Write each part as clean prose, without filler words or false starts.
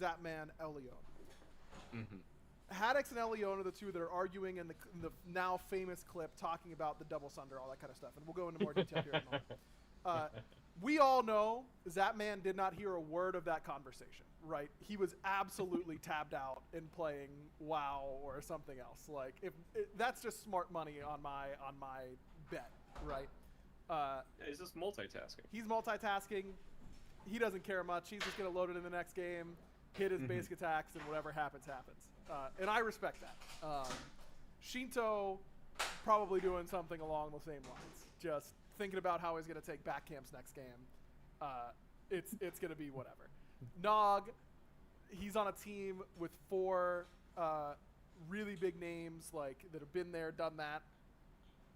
Zapman, Elion. Haddex and Elion are the two that are arguing in the now famous clip talking about the double Sunder, all that kind of stuff. And we'll go into more detail here in a moment. We all know Zapman did not hear a word of that conversation, right? He was absolutely tabbed out in playing WoW or something else. Like, that's just smart money on my bet, right? Yeah, he's just multitasking. He's multitasking. He doesn't care much. He's just going to load it in the next game, hit his basic attacks, and whatever happens, happens. And I respect that. Shinto probably doing something along the same lines. Just thinking about how he's going to take back camps next game. It's going to be whatever. Nog, he's on a team with 4 really big names like that have been there, done that.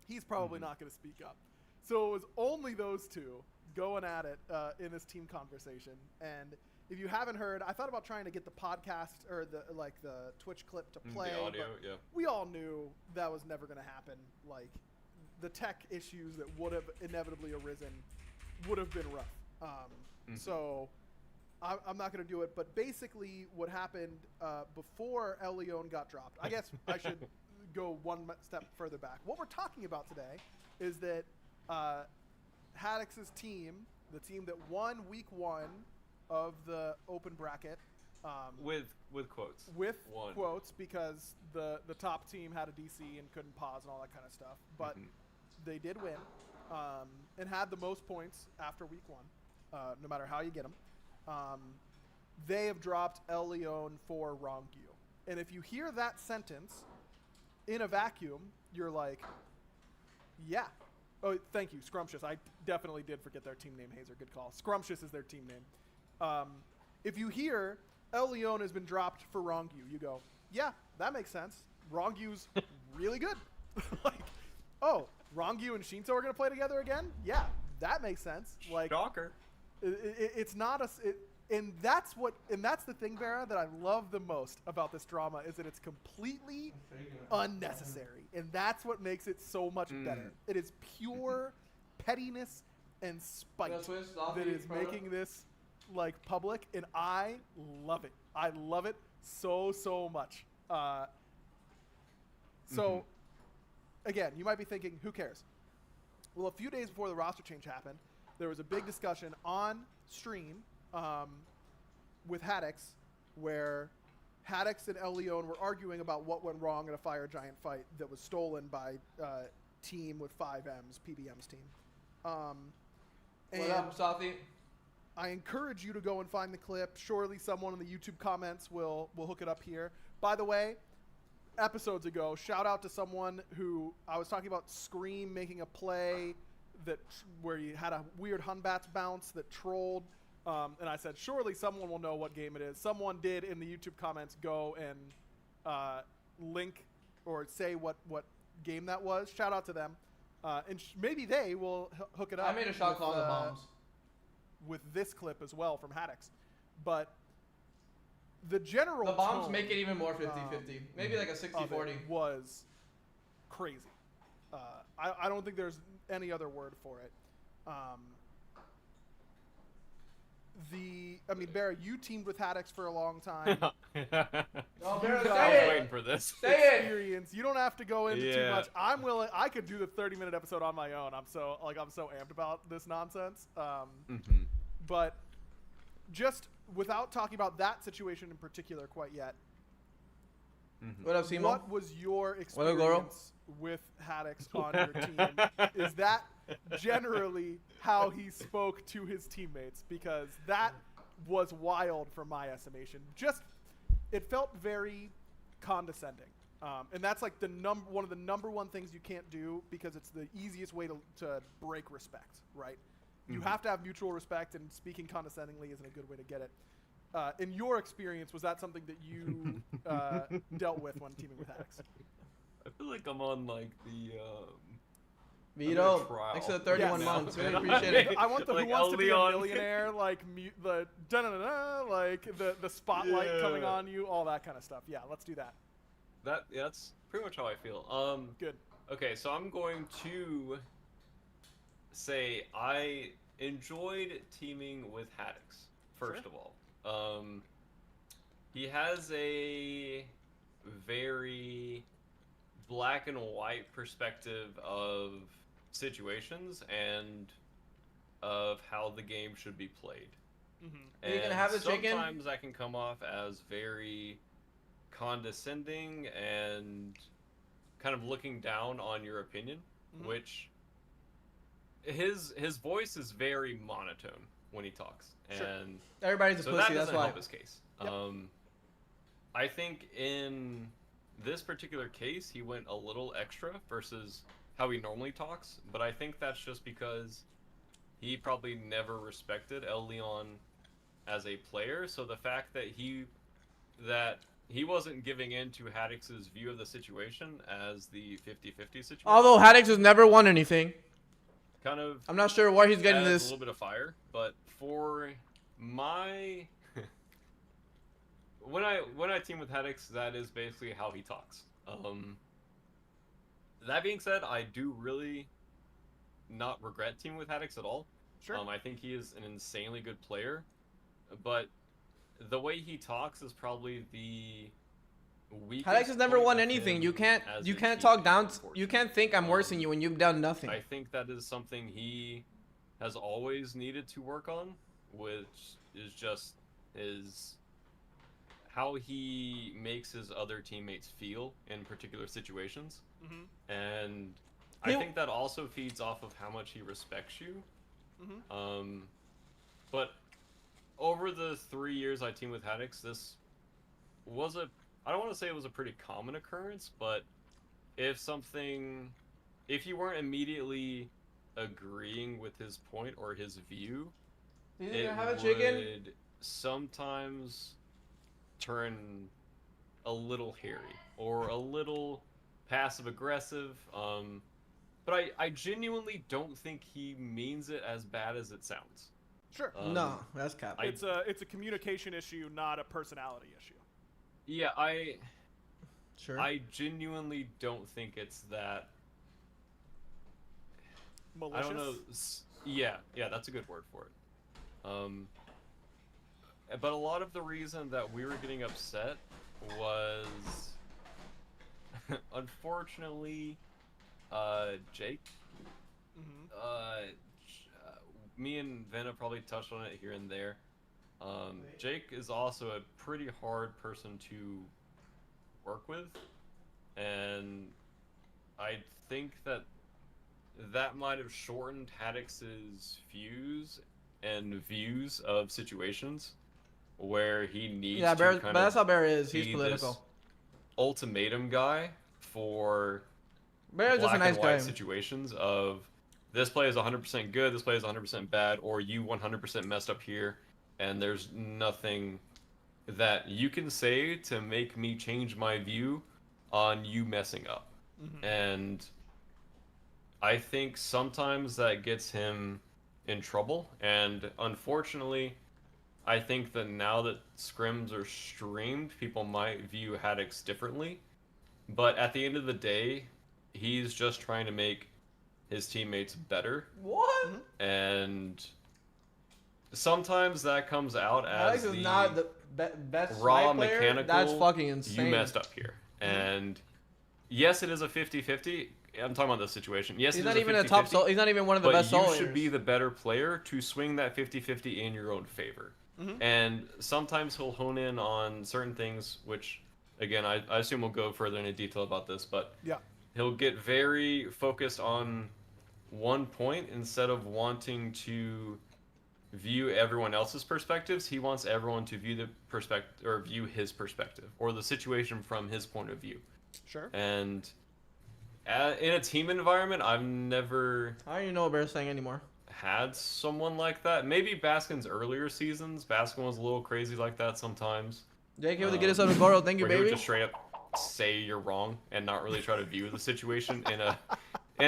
He's probably not going to speak up. So it was only those two going at it in this team conversation. And if you haven't heard, I thought about trying to get the podcast or the Twitch clip to play. The audio, yeah. We all knew that was never going to happen. Like, the tech issues that would have inevitably arisen would have been rough. So I'm not going to do it. But basically what happened before Elion got dropped, I guess I should go one step further back. What we're talking about today is that Haddex's team, the team that won week 1 of the open bracket, with quotes. With quotes, because the top team had a DC and couldn't pause and all that kind of stuff. But they did win and had the most points after week 1, no matter how you get them. They have dropped Elion for Rongyu. And if you hear that sentence in a vacuum, you're like, yeah. Oh, thank you, Scrumptious. I definitely did forget their team name, Hazer. Good call. Scrumptious is their team name. If you hear Elion has been dropped for Rongyu, you go, yeah, that makes sense. Rongyu's really good. Like, oh, Rongyu and Shinto are going to play together again? Yeah, that makes sense. Like, shocker. It's not a... And that's the thing, Vera, that I love the most about this drama is that it's completely unnecessary. And that's what makes it so much better. It is pure pettiness and spite that is making this like public, and I love it. I love it so much. So again, you might be thinking, who cares? Well, a few days before the roster change happened, there was a big discussion on stream with Haddex, where Haddex and Elion were arguing about what went wrong in a Fire Giant fight that was stolen by team with 5Ms, PBM's team. What up, Safi? I encourage you to go and find the clip. Surely someone in the YouTube comments will hook it up here. By the way, episodes ago, shout out to someone who I was talking about Scream making a play where he had a weird Hunbats bounce that trolled. And I said, surely someone will know what game it is. Someone did in the YouTube comments go and link or say what game that was. Shout out to them. And maybe they will hook it up. I made a shot call on the bombs. With this clip as well from Haddex. But the general the bombs make it even more 50-50. Maybe like a 60-40. Was crazy. I don't think there's any other word for it. I mean, Barra, you teamed with Haddex for a long time. No, Barra, I was waiting for this. Say experience. You don't have to go into too much. I'm willing. I could do the 30-minute episode on my own. I'm so amped about this nonsense. But just without talking about that situation in particular quite yet. What up, Simo? What was your experience with Haddex on your team? Is that generally how he spoke to his teammates? Because that was wild from my estimation. It felt very condescending. And that's like one of the number one things you can't do, because it's the easiest way to break respect, right? You have to have mutual respect, and speaking condescendingly isn't a good way to get it. In your experience, was that something that you dealt with when teaming with Haddex? I feel like I'm on like the Vito, thanks for the 31 months. Really appreciate it. I want the Who Wants to Be a Millionaire, like the da-da-da-da, like the spotlight coming on you, all that kind of stuff. Yeah, let's do that. That's pretty much how I feel. Good. Okay, so I'm going to say I enjoyed teaming with Haddex, first of all. He has a very black and white perspective of situations and of how the game should be played. Are you gonna have the chicken? Sometimes I can come off as very condescending and kind of looking down on your opinion, which his voice is very monotone when he talks, and everybody's a so pussy. that That's doesn't why. help his case. Yep. I think in this particular case, he went a little extra versus how he normally talks, but I think that's just because he probably never respected El Leon as a player. So the fact that he wasn't giving in to Haddex's view of the situation as the 50-50 situation. Although Haddex has never won anything. Kind of. I'm not sure where he's getting this. A little bit of fire, but for my when I team with Haddex, that is basically how he talks. That being said, I do really not regret teaming with Haddex at all. Sure. I think he is an insanely good player, but the way he talks is probably the weakest. Haddex has never point won of anything. him You can't as a talk teammate, down. You unfortunately. can't think I'm worse than you when you've done nothing. I think that is something he has always needed to work on, which is just how he makes his other teammates feel in particular situations. And I think that also feeds off of how much he respects you. But over the 3 years I teamed with Haddex, this was I don't want to say it was a pretty common occurrence, but if you weren't immediately agreeing with his point or his view, it would sometimes turn a little hairy or a little passive aggressive. But I genuinely don't think he means it as bad as it sounds. Sure. No, that's cap. It's a communication issue, not a personality issue. Yeah, I genuinely don't think it's that. Malicious? I don't know. Yeah, that's a good word for it. But a lot of the reason that we were getting upset was, unfortunately, Jake. Me and Vanna probably touched on it here and there. Jake is also a pretty hard person to work with, and I think that might have shortened Haddex's views of situations where he needs to but that's how Bear is. He's political. Ultimatum guy for Bear's just a nice guy. Situations of this play is 100% good, this play is 100% bad, or you 100% messed up here, and there's nothing that you can say to make me change my view on you messing up. And I think sometimes that gets him in trouble, and unfortunately, I think that now that scrims are streamed, people might view Haddex differently. But at the end of the day, he's just trying to make his teammates better. What? And sometimes that comes out as Haddex is not the best raw player. mechanical. That's fucking insane. You messed up here. And yes, it is a 50-50. I'm talking about this situation. Yes, he's it not is even a 50-50, he's not even one of the best But soloers. you should be the better player to swing that 50-50 in your own favor. And sometimes he'll hone in on certain things, which, again, I assume we'll go further into detail about this, but yeah, he'll get very focused on one point instead of wanting to view everyone else's perspectives. He wants everyone to view view his perspective or the situation from his point of view. Sure. And in a team environment, I've never. I don't even know what Bear's saying anymore. Had someone like that. Maybe Baskin's earlier seasons. Baskin was a little crazy like that sometimes. Jake, able to get us up to Goro. Thank you, where he baby. would just straight up say you're wrong and not really try to view the situation in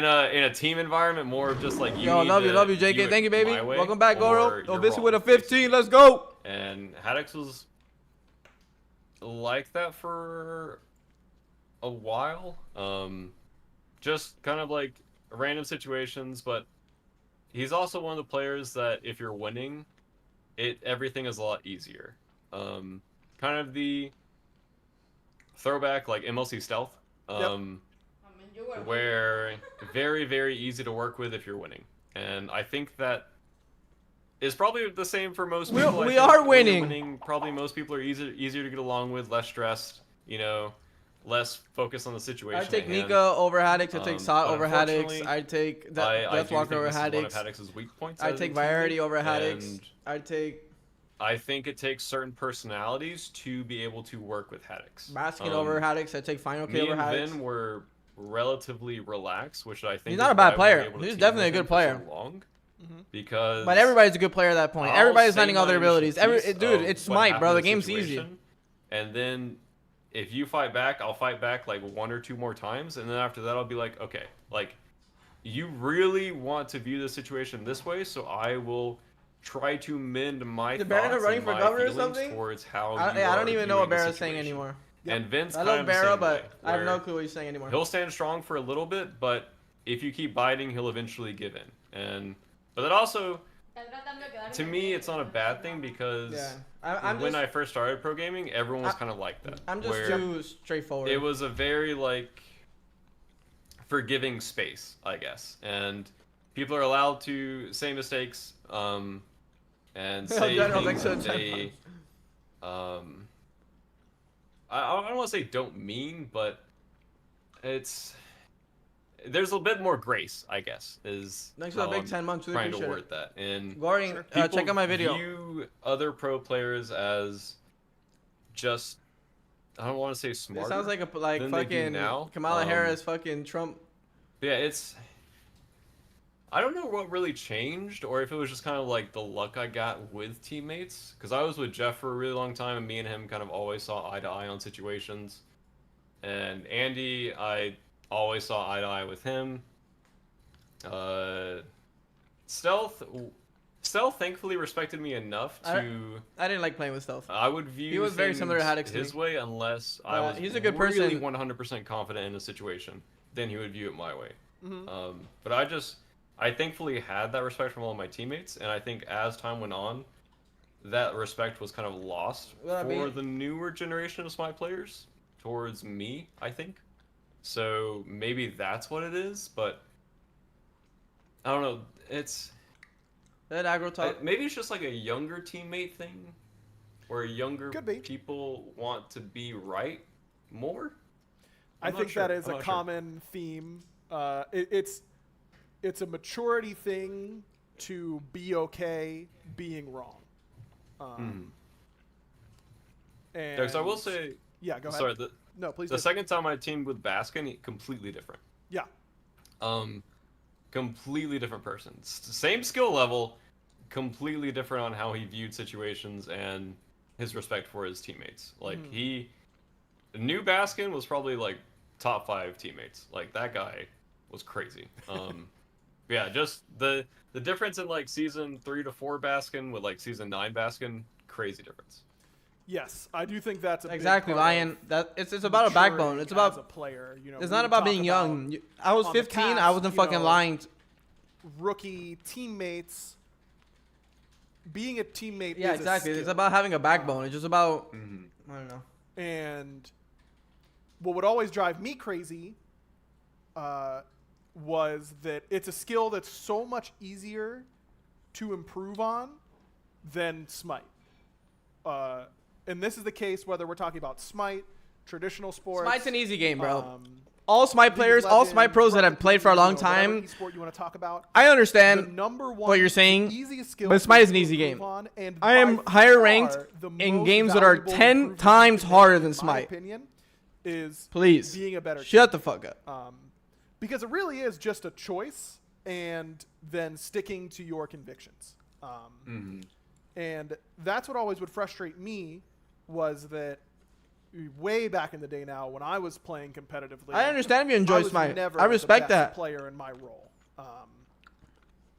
a team environment. More of just like you. Yo, love you, JK. Thank you, baby. Welcome back, Goro. Obviously with a 15. Let's go. And Haddex was like that for a while. Just kind of like random situations, but he's also one of the players that if you're winning, everything is a lot easier. kind of the throwback like MLC Stealth, where very, very easy to work with if you're winning. And I think that is probably the same for most people. We are winning. Probably most people are easier to get along with, less stressed, you know, less focused on the situation. I'd take Nika over Haddex. I'd take Sot over Haddex. I'd take Deathwalker over Haddex. One of Haddex's weak points. I'd take Variety over Haddex. I think it takes certain personalities to be able to work with Haddex. Baskin over Haddex. I'd take Final K over Haddex. Me and Vin were relatively relaxed, which I think he's not a bad player. He's definitely a good player. Because but everybody's a good player at that point. Everybody's finding all their abilities. Dude, it's Smite, bro. The game's easy. And then if you fight back, I'll fight back like 1 or 2 more times, and then after that, I'll be like, okay, like you really want to view the situation this way, so I will try to mend my thoughts running for governor or something towards how I don't even know what Barra's saying anymore. And Vince, I love Barra, but I have no clue what he's saying anymore. He'll stand strong for a little bit, but if you keep biting, he'll eventually give in. But that also, to me, it's not a bad thing because when I first started pro gaming, everyone was kind of like that. I'm just too straightforward. It was a very like forgiving space, I guess, and people are allowed to say mistakes and say things that they I don't want to say don't mean, but there's a bit more grace, I guess, is thanks for the big 10 months. Trying to word that. And Gordon, check out my video. View other pro players as just, I don't want to say smart. It sounds like fucking Kamala Harris, fucking Trump. Yeah, I don't know what really changed, or if it was just kind of like the luck I got with teammates. Because I was with Jeff for a really long time, and me and him kind of always saw eye to eye on situations. And Andy, I always saw eye to eye with him. Stealth thankfully respected me enough to. I didn't like playing with Stealth. I would view he was very similar to Haddex his way unless I was he's a good really person. 100% confident in a situation. Then he would view it my way. But I thankfully had that respect from all of my teammates, and I think as time went on, that respect was kind of lost for the newer generation of SMITE players towards me, I think. So maybe that's what it is, but I don't know. It's that aggro talk. Maybe it's just like a younger teammate thing, where younger people want to be right more. I think that is a common theme. It's a maturity thing to be okay being wrong. And so I will say, yeah, go ahead. Sorry, no, please. The second time I teamed with Baskin, completely different. Yeah. Completely different person. Same skill level, completely different on how he viewed situations and his respect for his teammates. Like new Baskin was probably like top 5 teammates. Like that guy was crazy. Yeah, just the difference in like season 3 to 4 Baskin with like season 9 Baskin, crazy difference. Yes, I do think that's exactly Lion. That it's about a backbone. It's about a player. You know, it's not about being young. I was 15. I wasn't fucking lying. Rookie teammates. Being a teammate. Yeah, is exactly. A skill. It's about having a backbone. It's just about I don't know. And what would always drive me crazy was that it's a skill that's so much easier to improve on than SMITE. And this is the case whether we're talking about SMITE, traditional sports. SMITE's an easy game, bro. All SMITE players, all SMITE pros that have played for a long time. Sport you want to talk about. I understand what you're saying, but SMITE is an easy game. I am higher ranked in games that are 10 times harder than SMITE. Please, being a better shut the fuck up. Because it really is just a choice and then sticking to your convictions. And that's what always would frustrate me was that way back in the day now when I was playing competitively. I understand if you enjoy SMITE. I respect that. Player in my role.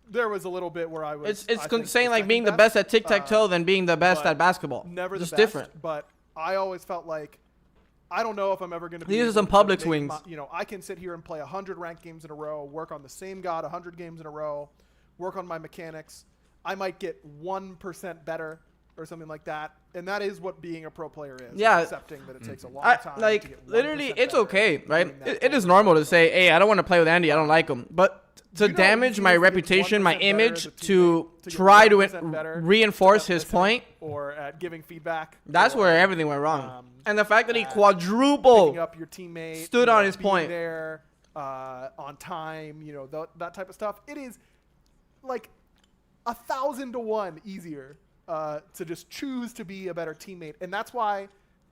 There was a little bit where I was. It's saying like being the best at tic-tac-toe than being the best at basketball. Never just the best, different. But I always felt like I don't know if I'm ever going to be. These are some Publix wings. I can sit here and play 100 ranked games in a row, work on the same god 100 games in a row, work on my mechanics. I might get 1% better or something like that. And that is what being a pro player is. Yeah. Accepting that it takes a long time. Like, to get literally, 1% it's better okay, right? doing that It is over normal and to say, hey, I don't want to play with Andy. I don't like him. But to damage my reputation, my image, to try to reinforce his point, or at giving feedback, that's where everything went wrong. And the fact that he quadruple up your teammate, stood on his point there on time, that type of stuff. It is like 1,000 to 1 easier to just choose to be a better teammate, and that's why.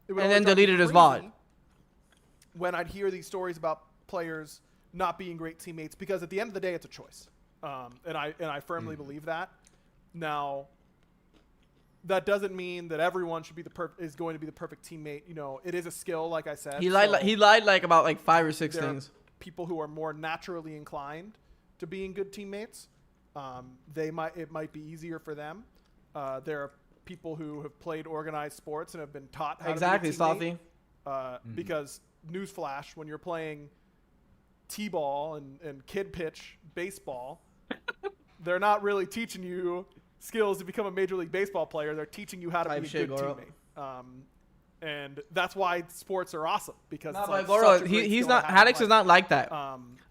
And then deleted his VOD. When I'd hear these stories about players not being great teammates, because at the end of the day, it's a choice, and I firmly believe that. Now, that doesn't mean that everyone should be is going to be the perfect teammate. It is a skill, like I said. He lied like about like 5 or 6 things. People who are more naturally inclined to being good teammates, it might be easier for them. There are people who have played organized sports and have been taught how to be a teammate. Because newsflash, when you're playing t-ball and kid pitch baseball, they're not really teaching you skills to become a Major League Baseball player. They're teaching you how to be a good teammate. And that's why sports are awesome, because he's not. Haddex is not like that.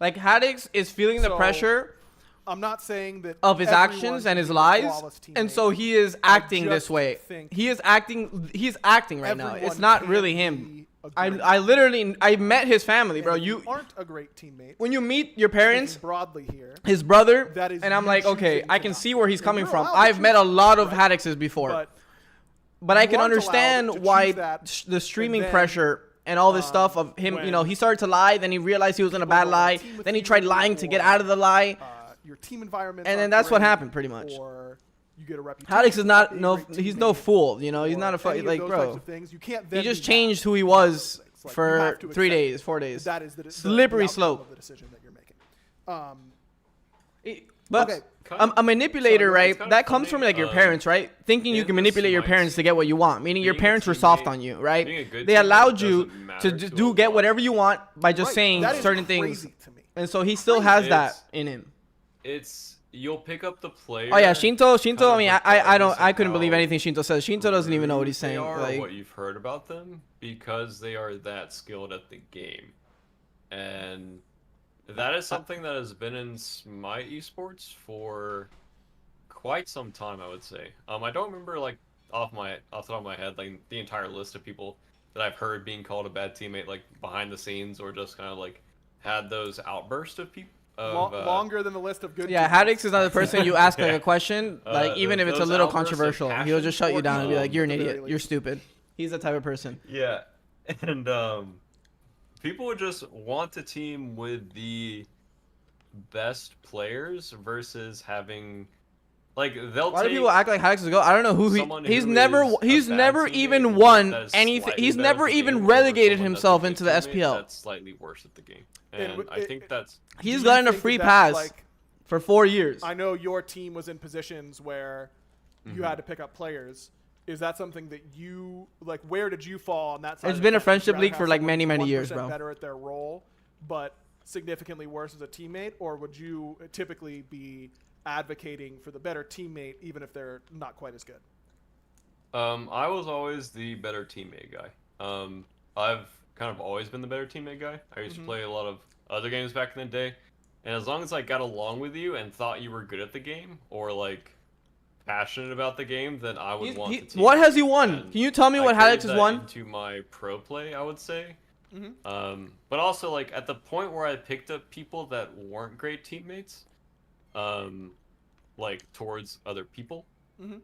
Like Haddex is feeling the pressure. I'm not saying that of his actions and his lies, and so he is acting this way. He is acting. He's acting right now. It's not really him. I met his family, bro. You aren't a great teammate. When you meet your parents, broadly here, his brother, and I'm like, okay, I can see where he's coming from. I've met a lot of Haddexes before, but I can understand why the streaming pressure and all this stuff of him. He started to lie, then he realized he was in a bad lie, then he tried lying to get out of the lie. Your team environment, and then that's what happened pretty much. Or you get a reputation. Haddex is not he's no fool, he's not a bro. He just changed who he was for 3 days, 4 days. That is the slippery slope. Of the decision that you're making. But a manipulator, right? That comes from like your parents, right? Thinking you can manipulate your parents to get what you want, meaning your parents were soft on you, right? They allowed you to get whatever you want by just saying certain things, and so he still has that in him. You'll pick up the player. Oh yeah, Shinto. I mean, I couldn't believe anything Shinto says. Shinto doesn't even know what he's saying. They are what you've heard about them because they are that skilled at the game, and that is something that has been in SMITE esports for quite some time, I would say. I don't remember like off the top of my head like the entire list of people that I've heard being called a bad teammate, like behind the scenes, or just kind of like had those outbursts of people. Longer than the list of good. Yeah, Haddex is not the person you ask like a question, like even if it's a little controversial, he'll just shut you down and be like, "You're an idiot. You're stupid." He's the type of person. Yeah, and people would just want to team with the best players versus having like they'll. Why do people act like Haddex is go? I don't know who he's never even won anything. He's never even relegated himself into the SPL. That's slightly worse at the game. And I think he's gotten a free pass for 4 years. I know your team was in positions where you had to pick up players. Is that something that you like? Where did you fall on that side? It's been a friendship league for like many years, bro. Better at their role, but significantly worse as a teammate, or would you typically be advocating for the better teammate even if they're not quite as good? I was always the better teammate guy. I've kind of always been the better teammate guy. I used to play a lot of other games back in the day, and as long as I got along with you and thought you were good at the game or like passionate about the game, then I would want to team. What has he won? Can you tell me what Haddex has won? Into my pro play, I would say. But also like at the point where I picked up people that weren't great teammates, like towards other people,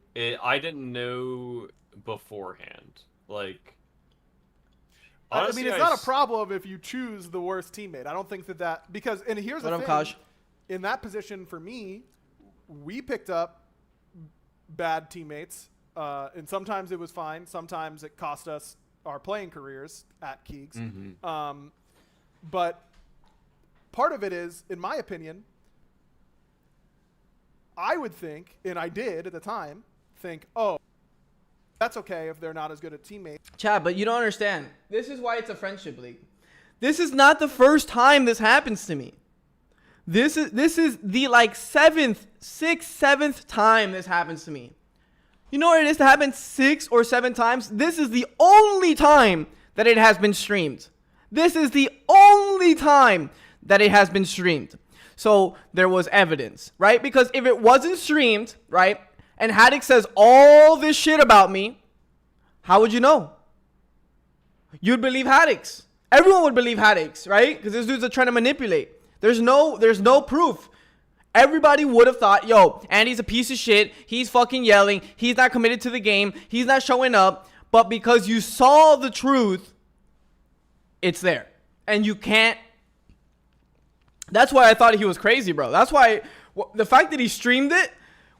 I didn't know beforehand. Like, honestly, I mean, it's not a problem if you choose the worst teammate. I don't think that because, and here's the thing, Kaj? In that position for me, we picked up bad teammates, and sometimes it was fine. Sometimes it cost us our playing careers at Keegs. But part of it is, in my opinion, I would think, and I did at the time, think, oh, that's okay if they're not as good a teammate. Chad, but you don't understand. This is why it's a friendship league. This is not the first time this happens to me. This is the like 7th time this happens to me. You know what it is to happen 6 or 7 times? This is the only time that it has been streamed. This is the only time that it has been streamed. So there was evidence, right? Because if it wasn't streamed, right, and Haddex says all this shit about me, how would you know? You'd believe Haddex. Everyone would believe Haddex, right? Because this dude's trying to manipulate. There's no proof. Everybody would have thought, yo, Andy's a piece of shit. He's fucking yelling. He's not committed to the game. He's not showing up. But because you saw the truth, it's there. And you can't. That's why I thought he was crazy, bro. That's why the fact that he streamed it,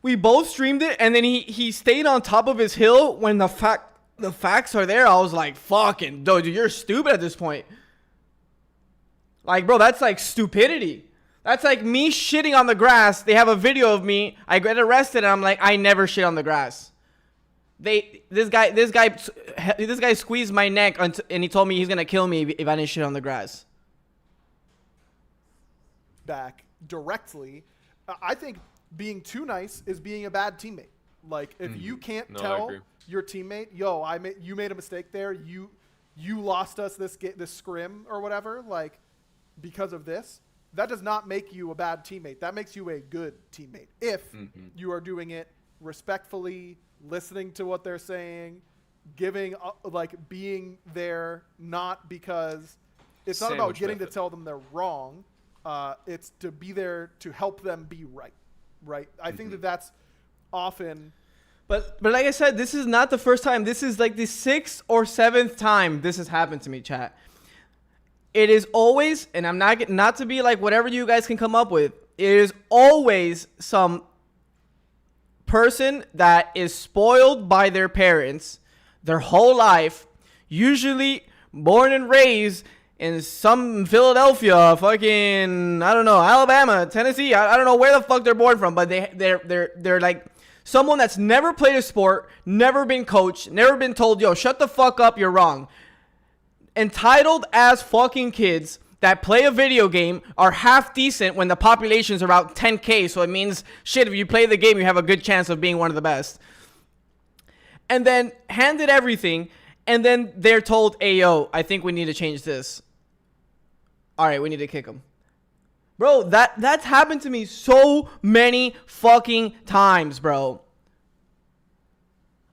we both streamed it, and then he stayed on top of his hill when the facts are there. I was like, fucking, dude, you're stupid at this point. Like, bro, that's like stupidity. That's like me shitting on the grass. They have a video of me. I get arrested, and I'm like, I never shit on the grass. This guy squeezed my neck, and he told me he's gonna kill me if I didn't shit on the grass. Back directly, I think being too nice is being a bad teammate. Like, if you can't tell your teammate, yo, you made a mistake there. You lost us this scrim or whatever. Like, because of this. That does not make you a bad teammate. That makes you a good teammate. If you are doing it respectfully, listening to what they're saying, giving, being there, not because it's not about getting to tell them they're wrong. It's to be there to help them be right. Right. I think that's often. But like I said, this is not the first time. This is like the 6th or 7th time this has happened to me, chat. It is always, and I'm not to be like whatever you guys can come up with. It is always some person that is spoiled by their parents their whole life, usually born and raised in some Philadelphia, fucking, I don't know, Alabama, Tennessee. I don't know where the fuck they're born from, but they're like someone that's never played a sport, never been coached, never been told, yo, shut the fuck up, you're wrong. Entitled as fucking kids that play a video game are half decent when the population is about 10K. So it means, shit, if you play the game, you have a good chance of being one of the best. And then handed everything, and then they're told, hey, yo, I think we need to change this. All right, we need to kick him. Bro, that's happened to me so many fucking times, bro.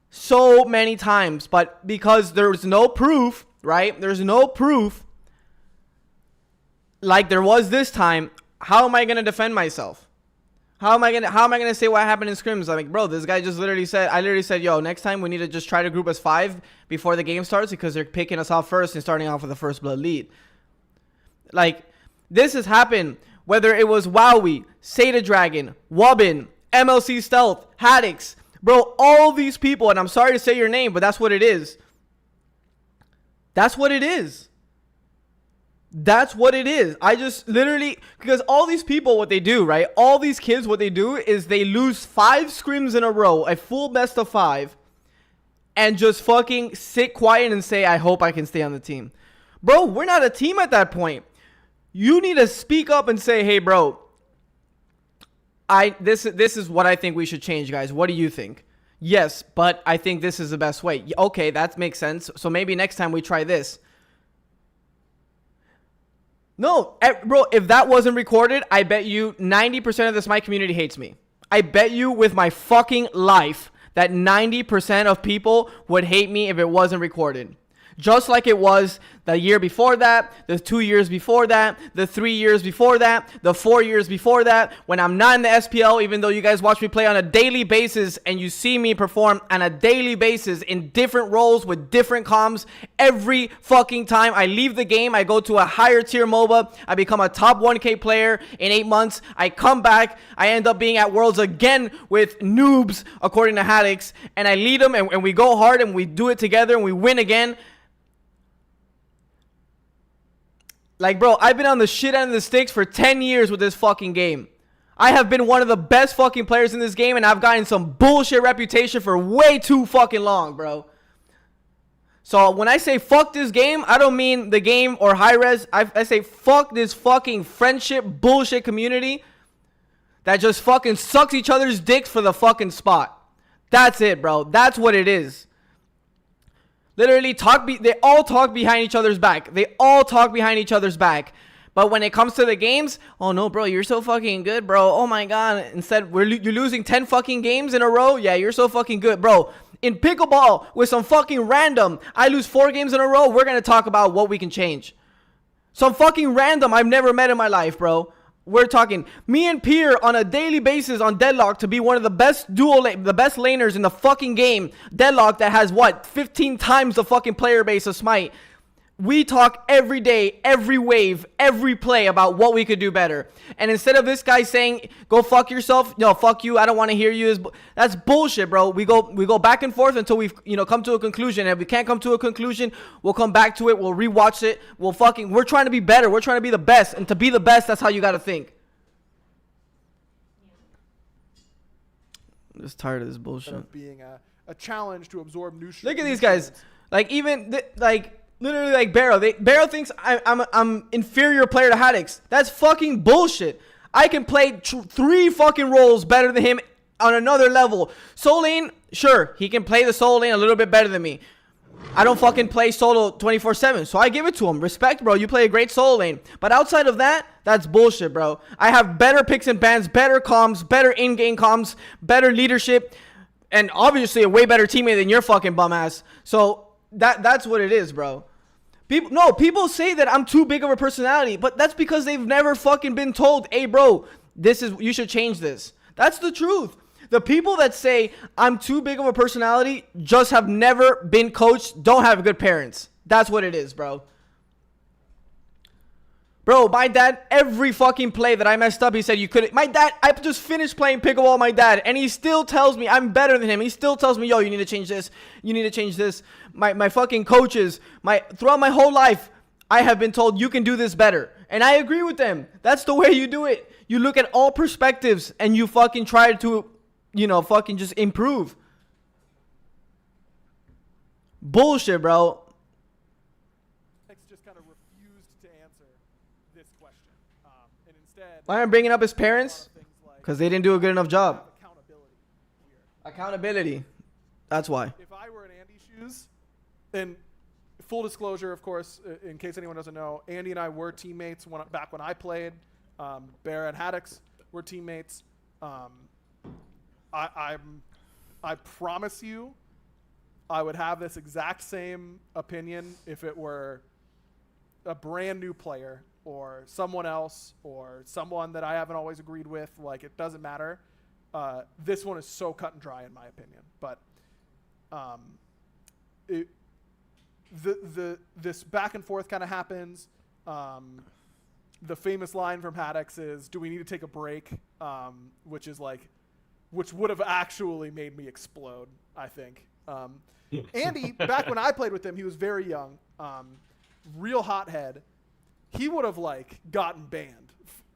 So many times. But because there's no proof, right? There's no proof like there was this time. How am I going to defend myself? How am I going to say what happened in scrims? I'm like, bro, this guy just literally said, yo, next time we need to just try to group as 5 before the game starts because they're picking us off first and starting off with the first blood lead. Like, this has happened whether it was Wowie, Seda Dragon, Wubbin, MLC Stealth, Haddex. Bro, all these people, and I'm sorry to say your name, but that's what it is. That's what it is. That's what it is. I just literally, because all these people, what they do, right? All these kids, what they do is they lose 5 scrims in a row, a full best of 5, and just fucking sit quiet and say, I hope I can stay on the team. Bro, we're not a team at that point. You need to speak up and say, hey, bro, this is what I think we should change, guys. What do you think? Yes, but I think this is the best way. Okay, that makes sense. So maybe next time we try this. No, bro, if that wasn't recorded, I bet you 90% of the SMITE community hates me. I bet you with my fucking life that 90% of people would hate me if it wasn't recorded. Just like it was the year before that, the 2 years before that, the 3 years before that, the 4 years before that, when I'm not in the SPL, even though you guys watch me play on a daily basis and you see me perform on a daily basis in different roles with different comms. Every fucking time I leave the game, I go to a higher tier MOBA, I become a top 1K player in 8 months, I come back, I end up being at Worlds again with noobs, according to Haddex, and I lead them and we go hard and we do it together and we win again. Like, bro, I've been on the shit end of the sticks for 10 years with this fucking game. I have been one of the best fucking players in this game, and I've gotten some bullshit reputation for way too fucking long, bro. So when I say fuck this game, I don't mean the game or high res. I say fuck this fucking friendship bullshit community that just fucking sucks each other's dicks for the fucking spot. That's it, bro. That's what it is. Literally, they all talk behind each other's back. They all talk behind each other's back. But when it comes to the games, oh no, bro, you're so fucking good, bro. Oh my god. Instead, you're losing 10 fucking games in a row. Yeah, you're so fucking good, bro. In pickleball, with some fucking random, I lose 4 games in a row. We're gonna talk about what we can change. Some fucking random I've never met in my life, bro. We're talking me and Pierre on a daily basis on Deadlock to be one of the best the best laners in the fucking game. Deadlock that has what 15 times the fucking player base of Smite. We talk every day, every wave, every play about what we could do better. And instead of this guy saying, "Go fuck yourself," no, fuck you, I don't want to hear you. That's bullshit, bro. We go back and forth until we've come to a conclusion. And if we can't come to a conclusion, we'll come back to it. We'll rewatch it. We're trying to be better. We're trying to be the best. And to be the best, that's how you got to think. I'm just tired of this bullshit. Of being a challenge to absorb new. Look at these guys. Like literally, like Barrow thinks I'm inferior player to Haddex. That's fucking bullshit. I can play 3 fucking roles better than him on another level. Soul lane, sure, he can play the soul lane a little bit better than me. I don't fucking play solo 24/7, so I give it to him. Respect, bro. You play a great soul lane. But outside of that, that's bullshit, bro. I have better picks and bans, better comms, better in-game comms, better leadership, and obviously a way better teammate than your fucking bum ass. So that's what it is, bro. People say that I'm too big of a personality, but that's because they've never fucking been told, "Hey, bro, you should change this." That's the truth. The people that say I'm too big of a personality just have never been coached, don't have good parents. That's what it is, bro. Bro, my dad, every fucking play that I messed up, he said you couldn't. My dad, I just finished playing pickleball with my dad, and he still tells me I'm better than him. He still tells me, "Yo, you need to change this. You need to change this." My fucking coaches, throughout my whole life, I have been told you can do this better. And I agree with them. That's the way you do it. You look at all perspectives, and you fucking try to, fucking just improve. Bullshit, bro. Just kind of refused to answer this question. And instead, Why am I bringing up his parents? Because they didn't do a good enough job. Accountability. That's why. If I were in Andy's shoes, and full disclosure, of course, in case anyone doesn't know, Andy and I were teammates back when I played. Bear and Haddex were teammates. I promise you, I would have this exact same opinion if it were a brand new player or someone else or someone that I haven't always agreed with. Like, it doesn't matter. This one is so cut and dry in my opinion. But this back and forth kind of happens. The famous line from Haddex is, "Do we need to take a break?" Which would have actually made me explode, I think. Andy, back when I played with him, he was very young, real hothead. He would have gotten banned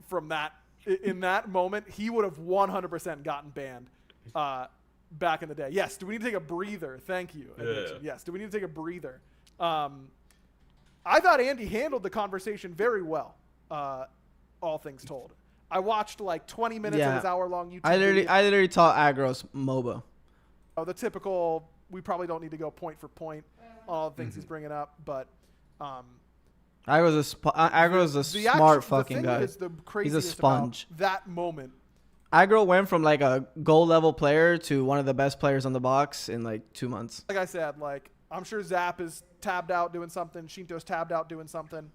from that. In that moment, he would have 100% gotten banned back in the day. Yes, do we need to take a breather? Thank you. Yeah. Yes, do we need to take a breather? I thought Andy handled the conversation very well, all things told. I watched 20 minutes of his hour-long YouTube video. I literally taught Aggro's MOBA. Oh, the typical, we probably don't need to go point for point on all the things he's bringing up, but Aggro's a smart fucking guy. He's a sponge. That moment. Aggro went from a gold level player to one of the best players on the box in 2 months. Like I said, I'm sure Zap is tabbed out doing something. Shinto's tabbed out doing something.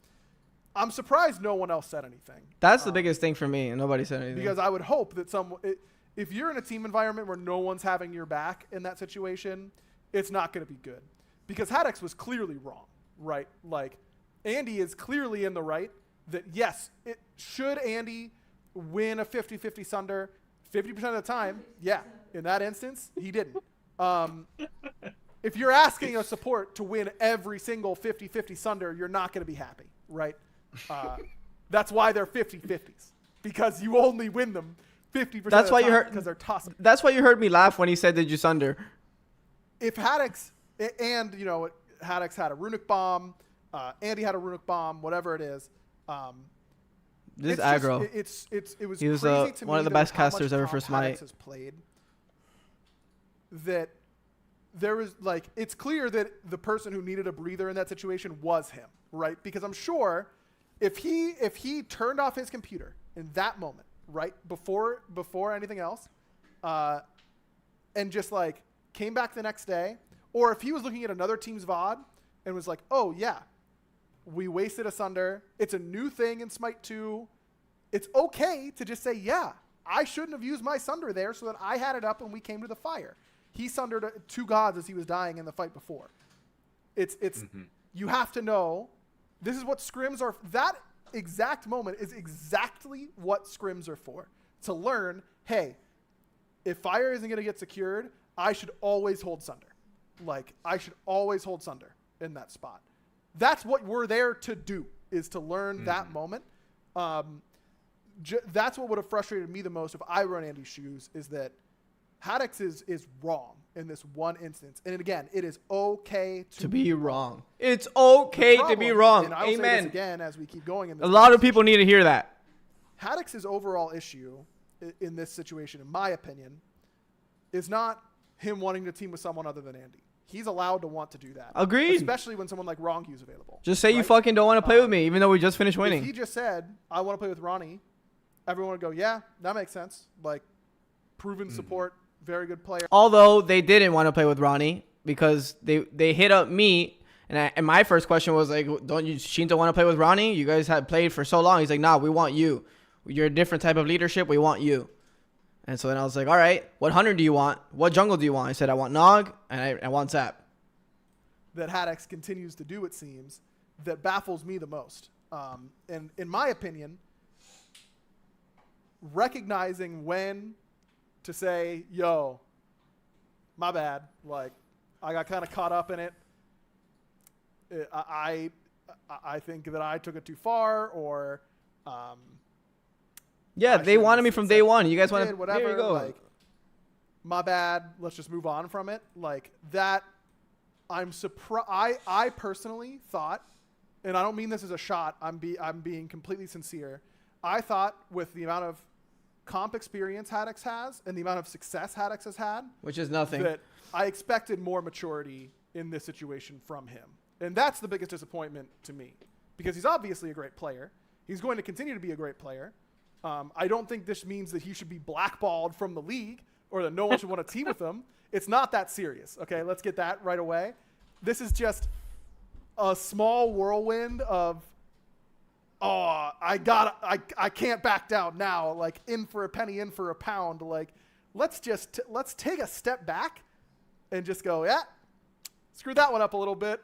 I'm surprised no one else said anything. That's the biggest thing for me, and nobody said anything. Because I would hope that if you're in a team environment where no one's having your back in that situation, it's not going to be good. Because Haddex was clearly wrong, right? Andy is clearly in the right that, yes, should Andy win a 50-50 Sunder 50% of the time? Yeah, in that instance, he didn't. If you're asking a support to win every single 50-50 Sunder, you're not going to be happy, right? That's why they're 50-50s, because you only win them 50% that's of why the time because they're tossing. That's why you heard me laugh when he said, "Did you Sunder?" If Haddex Haddex had a runic bomb, Andy had a runic bomb, whatever it is. This is Aggro. It was he was crazy to one me of the that best how much casters ever for Haddex Smite. has played. that there was like, it's clear that the person who needed a breather in that situation was him, right? Because I'm sure if he turned off his computer in that moment, right, before anything else, and just like came back the next day, or if he was looking at another team's VOD and was like, oh yeah, we wasted a Sunder. It's a new thing in Smite 2. It's okay to just say, yeah, I shouldn't have used my Sunder there so that I had it up when we came to the fire. He Sundered 2 gods as he was dying in the fight before. It's you have to know, this is what scrims are. That exact moment is exactly what scrims are for. To learn, hey, if fire isn't going to get secured, I should always hold Sunder. Like, I should always hold Sunder in that spot. That's what we're there to do, is to learn that moment. That's what would have frustrated me the most if I were in Andy's shoes, is that Haddex is wrong in this one instance. And again, it is okay to be wrong. It's okay to be wrong. And I will say this again as we keep going in this a lot of people need to hear that. Haddex's overall issue in this situation, in my opinion, is not him wanting to team with someone other than Andy. He's allowed to want to do that. Agreed. Especially when someone like Rongyu's available. Just say you fucking don't want to play with me, even though we just finished winning. If he just said, I want to play with Ronnie, everyone would go, yeah, that makes sense. Like, proven support, very good player. Although they didn't want to play with Ronnie because they hit up me, and my first question was like, don't you Shinto want to play with Ronnie? You guys had played for so long. He's like, nah, we want you. You're a different type of leadership. We want you. And so then I was like, all right, what hunter do you want? What jungle do you want? I said, I want Nog and I want Zap. That Haddex continues to do, it seems, that baffles me the most. And in my opinion, recognizing when to say, yo, my bad. Like, I got kind of caught up in it. I think that I took it too far, or... yeah, they wanted me from day one. You guys want to... Whatever. Here you go. Like, my bad. Let's just move on from it. Like, that... I'm surprised. I personally thought, and I don't mean this as a shot, I'm being completely sincere. I thought with the amount of comp experience Haddex has and the amount of success Haddex has had, which is nothing, that I expected more maturity in this situation from him. And that's the biggest disappointment to me, because he's obviously a great player. He's going to continue to be a great player. I don't think this means that he should be blackballed from the league or that no one should want to team with him. It's not that serious. Okay, let's get that right away. This is just a small whirlwind of, oh, I can't back down now. Like, in for a penny, in for a pound. Like, let's take a step back and just go, yeah, screw that one up a little bit.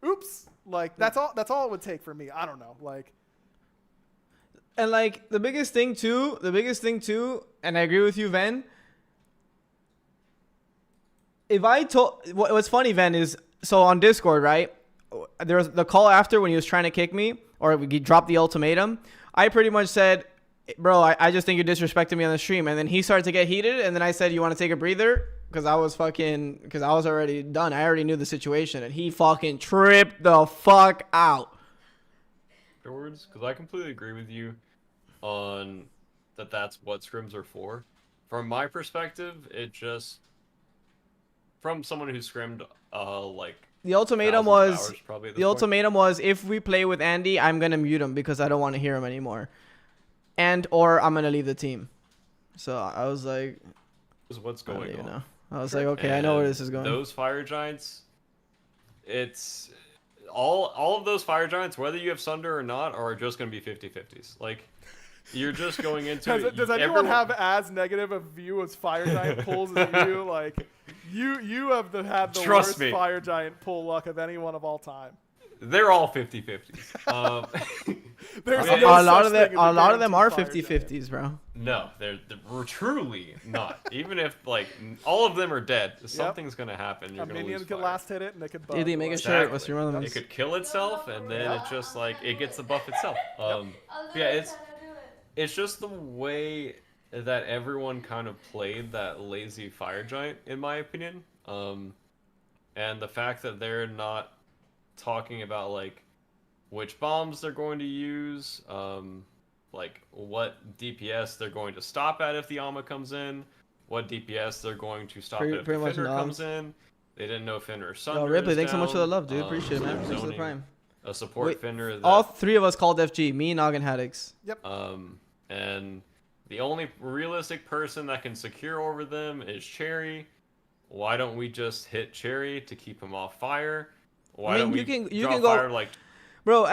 Oops. Like, that's all it would take for me. I don't know. Like, and like the biggest thing too, and I agree with you, Ven. If I told, what's funny, Ven, is, so on Discord, right? There was the call after when he was trying to kick me, or he dropped the ultimatum. I pretty much said, bro, I just think you disrespected me on the stream. And then he started to get heated. And then I said, you want to take a breather? Because I was already done. I already knew the situation. And he fucking tripped the fuck out. Afterwards, because I completely agree with you on that's what scrims are for. From my perspective, it just, from someone who scrimmed like the ultimatum was if we play with Andy, I'm gonna mute him because I don't want to hear him anymore, or I'm gonna leave the team. So I was like, what's going on? I was like, okay, I know where this is going. Those fire giants, it's all of those fire giants, whether you have Sunder or not, are just gonna be 50-50s. Like, you're just going into does anyone have as negative a view as fire giant pulls as you? Like, you have had the worst fire giant pull luck of anyone of all time. They're all 50-50s. There's a lot of them are 50-50s, bro. No, they're truly not. Even if like all of them are dead, something's gonna happen. You're a gonna minion lose could fire. last hit it and it could buff. Did he make a shirt? What's your one of them? It could kill itself, and then it just like it gets the buff itself. Yeah, it's just the way that everyone kind of played that lazy fire giant, in my opinion. And the fact that they're not talking about like which bombs they're going to use, like what DPS they're going to stop at if the Ama comes in, what DPS they're going to stop Pretty if the much Fender noms. comes in. They didn't know Fender or Sunder. Yo, Ripley, is thanks so much for the down. love, dude. Appreciate it, So man. they're Thanks for the zoning prime. a support Fender that, all three of us called FG. Me, Nog, and Haddex. Yep. And the only realistic person that can secure over them is Cherry. Why don't we just hit Cherry to keep him off fire? Why don't we you draw can go, fire like... Bro,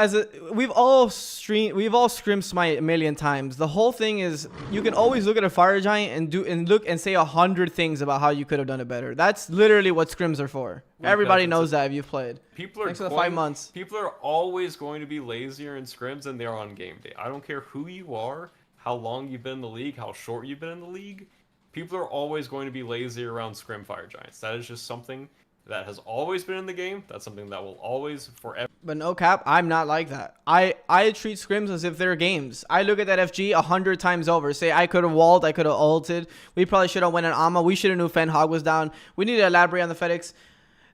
we've all scrimmed Smite a million times. The whole thing is you can always look at a fire giant and look and say 100 things about how you could have done it better. That's literally what scrims are for. Everybody knows that if you've played. Thanks for the 5 months. People are always going to be lazier in scrims than they are on game day. I don't care who you are, how long you've been in the league, how short you've been in the league. People are always going to be lazy around scrim fire giants. That is just something that has always been in the game. That's something that will always forever. But no cap, I'm not like that. I treat scrims as if they're games. I look at that FG 100 times over. Say I could have walled, I could have ulted. We probably should have went an Amma. We should have knew Fen Hog was down. We need to elaborate on the FedEx.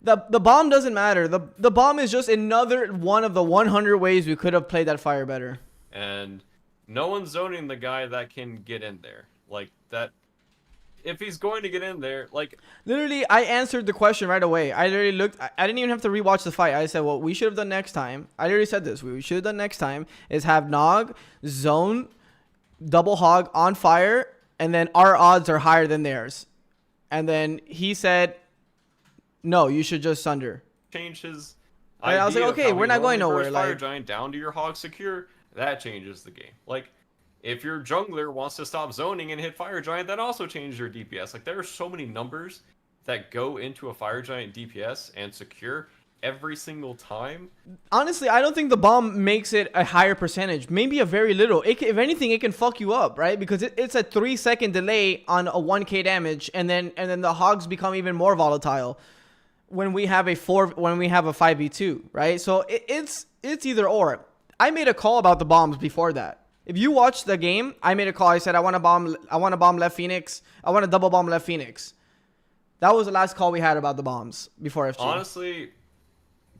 The bomb doesn't matter. The bomb is just another one of the 100 ways we could have played that fire better. And no one's zoning the guy that can get in there. Like that. If he's going to get in there, like... Literally, I answered the question right away. I literally looked... I didn't even have to rewatch the fight. I said, what we should have done next time... I literally said this. We should have done next time is have Nog, zone, double hog on fire, and then our odds are higher than theirs. And then he said, no, you should just Sunder. Change his... I was like, okay, we're not going nowhere. Fire giant down to your hog secure. That changes the game. Like... If your jungler wants to stop zoning and hit Fire Giant, that also changes your DPS. Like, there are so many numbers that go into a Fire Giant DPS and secure every single time. Honestly, I don't think the bomb makes it a higher percentage. Maybe a very little. If anything, it can fuck you up, right? Because it's a 3-second delay on a 1k damage, and then the hogs become even more volatile when we have a 5v2, right? So it's either or. I made a call about the bombs before that. If you watch the game, I made a call. I said I want to bomb left Phoenix. I want to double bomb left Phoenix. That was the last call we had about the bombs before FG. Honestly,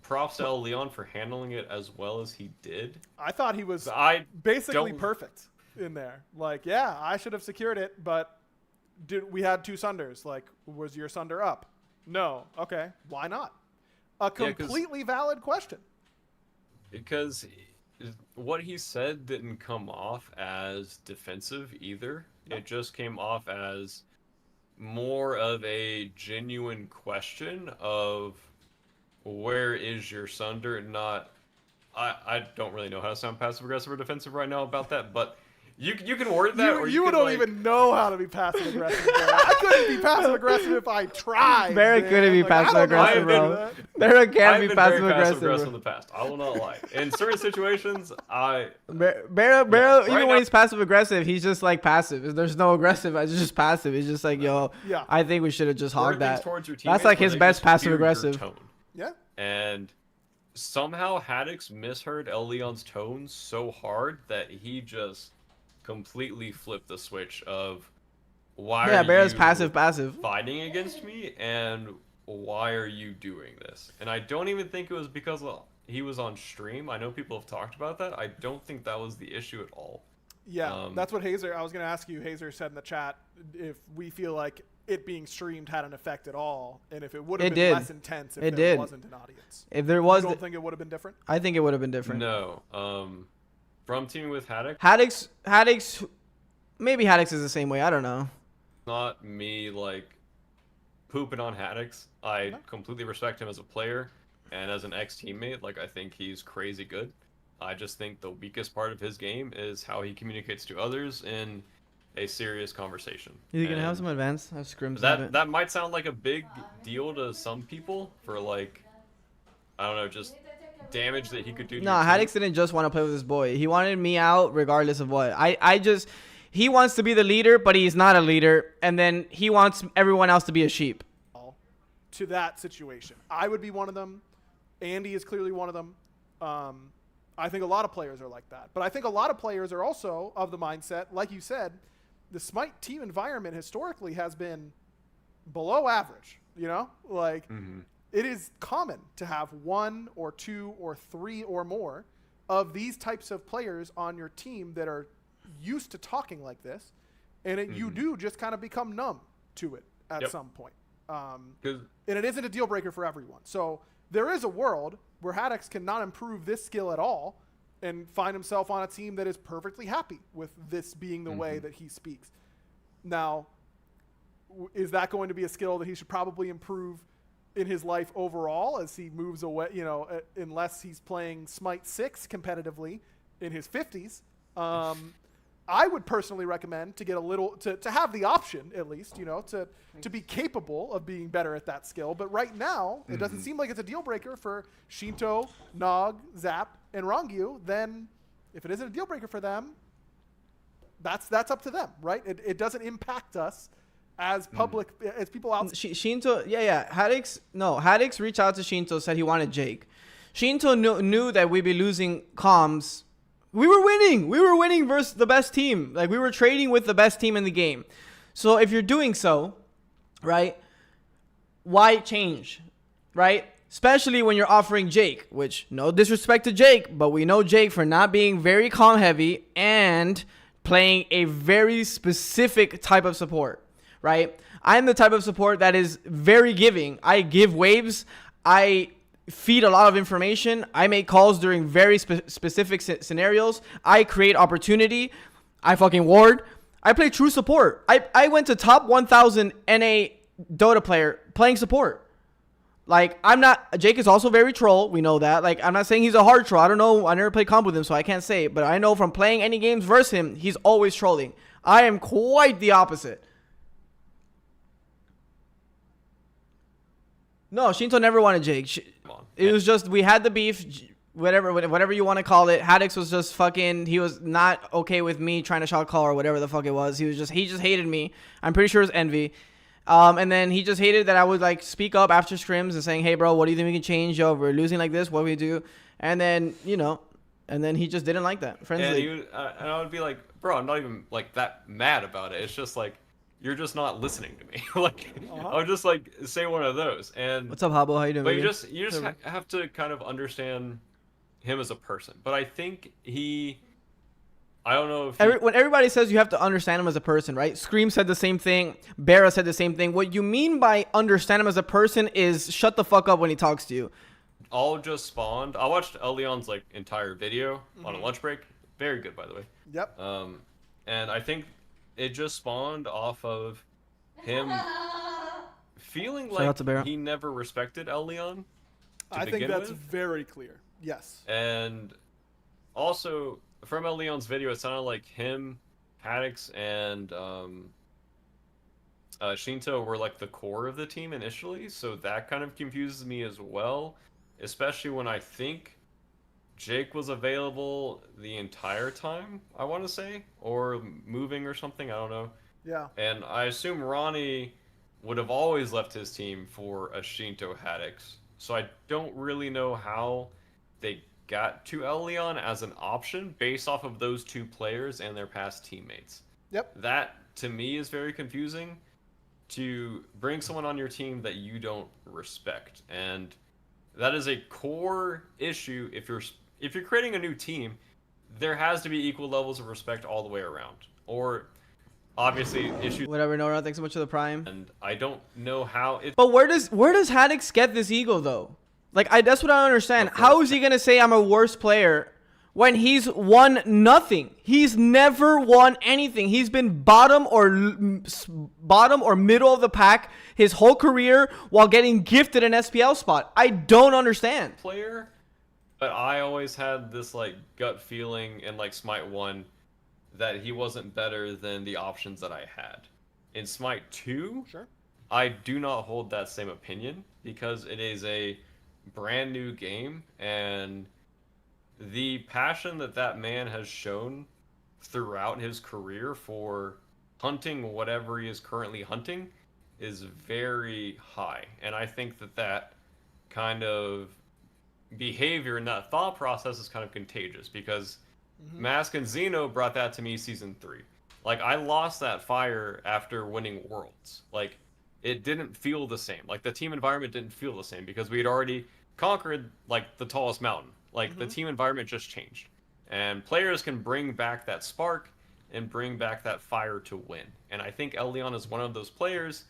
props to Leon for handling it as well as he did. I thought he was basically perfect in there. Like, yeah, I should have secured it, but we had 2 Sunders. Like, was your Sunder up? No. Okay. Why not? A completely valid question. Because... what he said didn't come off as defensive either. No. It just came off as more of a genuine question of where is your Sunder? Not, I don't really know how to sound passive aggressive or defensive right now about that, but you can word that. Or you don't even know how to be passive aggressive. I couldn't be passive aggressive if I tried. Barrett couldn't be passive aggressive, bro. Barrett can't be passive aggressive in the past. I will not lie. In certain situations, Barrett even when he's passive aggressive, he's just like passive. There's no aggressive. It's just passive. It's just like, yo, I think we should have just hogged that. That's like his best passive aggressive. Yeah. And somehow Haddex misheard Leon's tone so hard that he just completely flipped the switch of why are Barrett's you passive fighting against me and why are you doing this? And I don't even think it was because he was on stream. I know people have talked about that. I don't think that was the issue at all. Yeah, that's what Hazer, I was going to ask you, Hazer said in the chat, if we feel like it being streamed had an effect at all, and if it would have been less intense if there wasn't an audience. If there was, you don't think it would have been different? I think it would have been different. No. From teaming with Haddex. Haddex, maybe Haddex is the same way. I don't know. Not me like pooping on Haddex. I completely respect him as a player and as an ex-teammate. Like, I think he's crazy good. I just think the weakest part of his game is how he communicates to others in a serious conversation. You can have some advanced scrims. That might sound like a big deal to some people for like, I don't know, just damage that he could do. No, Haddex didn't just want to play with his boy. He wanted me out regardless of what. He wants to be the leader, but he's not a leader, and then he wants everyone else to be a sheep. To that situation, I would be one of them. Andy is clearly one of them. I think a lot of players are like that, but I think a lot of players are also of the mindset, like you said, the Smite team environment historically has been below average. You know, like. It is common to have 1 or 2 or 3 or more of these types of players on your team that are used to talking like this, and you do just kind of become numb to it at some point. And 'Cause- it isn't a deal breaker for everyone. So there is a world where Haddex cannot improve this skill at all and find himself on a team that is perfectly happy with this being the way that he speaks. Now, is that going to be a skill that he should probably improve in his life overall as he moves away, you know, unless he's playing Smite 6 competitively in his 50s? I would personally recommend to get a little, to have the option at least, you know, to be capable of being better at that skill. But right now, it doesn't seem like it's a deal breaker for Shinto, Nog, Zap, and Rongyu. Then if it isn't a deal breaker for them, that's up to them, right? It doesn't impact us as public, as people out. Shinto, Haddex reached out to Shinto, said he wanted Jake. Shinto knew that we'd be losing comms. We were winning versus the best team. Like, we were trading with the best team in the game. So if you're doing so, right, why change, right? Especially when you're offering Jake, which, no disrespect to Jake, but we know Jake for not being very comm heavy and playing a very specific type of support, right? I'm the type of support that is very giving. I give waves. I feed a lot of information. I make calls during very specific scenarios. I create opportunity. I fucking ward. I play true support. I went to top 1000 NA Dota player playing support. Like, I'm not, Jake is also very troll. We know that. Like, I'm not saying he's a hard troll. I don't know. I never played comp with him, so I can't say. But I know from playing any games versus him, he's always trolling. I am quite the opposite. No, Shinto never wanted Jake. It was just, we had the beef, whatever you want to call it. Haddex was just fucking, he was not okay with me trying to shot call or whatever the fuck it was. He just hated me. I'm pretty sure it was envy. And then he just hated that I would like speak up after scrims and saying, hey bro, what do you think we can change? Yo, we're losing like this, what do we do? And then, you know, and then he just didn't like that. And I would be like, bro, I'm not even like that mad about it. It's just like, you're just not listening to me. Like, I would just like say one of those. And what's up, Habo? How you doing? But you just have to kind of understand him as a person. But I think I don't know if when everybody says you have to understand him as a person, right? Scream said the same thing. Barra said the same thing. What you mean by understand him as a person is shut the fuck up when he talks to you. All just spawned. I watched Leon's like entire video on a lunch break. Very good, by the way. Yep. And I think it just spawned off of him feeling like he never respected Leon. I think that's very clear. Yes. And also, from Leon's video, it sounded like him, Haddex, and Shinto were like the core of the team initially, so that kind of confuses me as well, especially when I think Jake was available the entire time, I want to say, or moving or something, I don't know. Yeah. And I assume Ronnie would have always left his team for a Shinto Haddex, so I don't really know how they got to Leon as an option based off of those two players and their past teammates. Yep. That, to me, is very confusing, to bring someone on your team that you don't respect. And that is a core issue. If you're creating a new team, there has to be equal levels of respect all the way around. Or, obviously, issues... Whatever, Nora, thanks so much for the prime. And I don't know how it... But where does Haddex get this ego, though? Like, that's what I don't understand. How is he going to say I'm a worse player when he's won nothing? He's never won anything. He's been bottom or middle of the pack his whole career while getting gifted an SPL spot. I don't understand. Player, but I always had this, like, gut feeling in, like, Smite 1 that he wasn't better than the options that I had. In Smite 2, sure, I do not hold that same opinion because it is a brand new game, and the passion that man has shown throughout his career for hunting whatever he is currently hunting is very high. And I think that kind of behavior and that thought process is kind of contagious because Mask and Xeno brought that to me season 3. Like, I lost that fire after winning Worlds. Like, it didn't feel the same. Like, the team environment didn't feel the same because we had already conquered, like, the tallest mountain. Like, the team environment just changed. And players can bring back that spark and bring back that fire to win. And I think Elyon is one of those players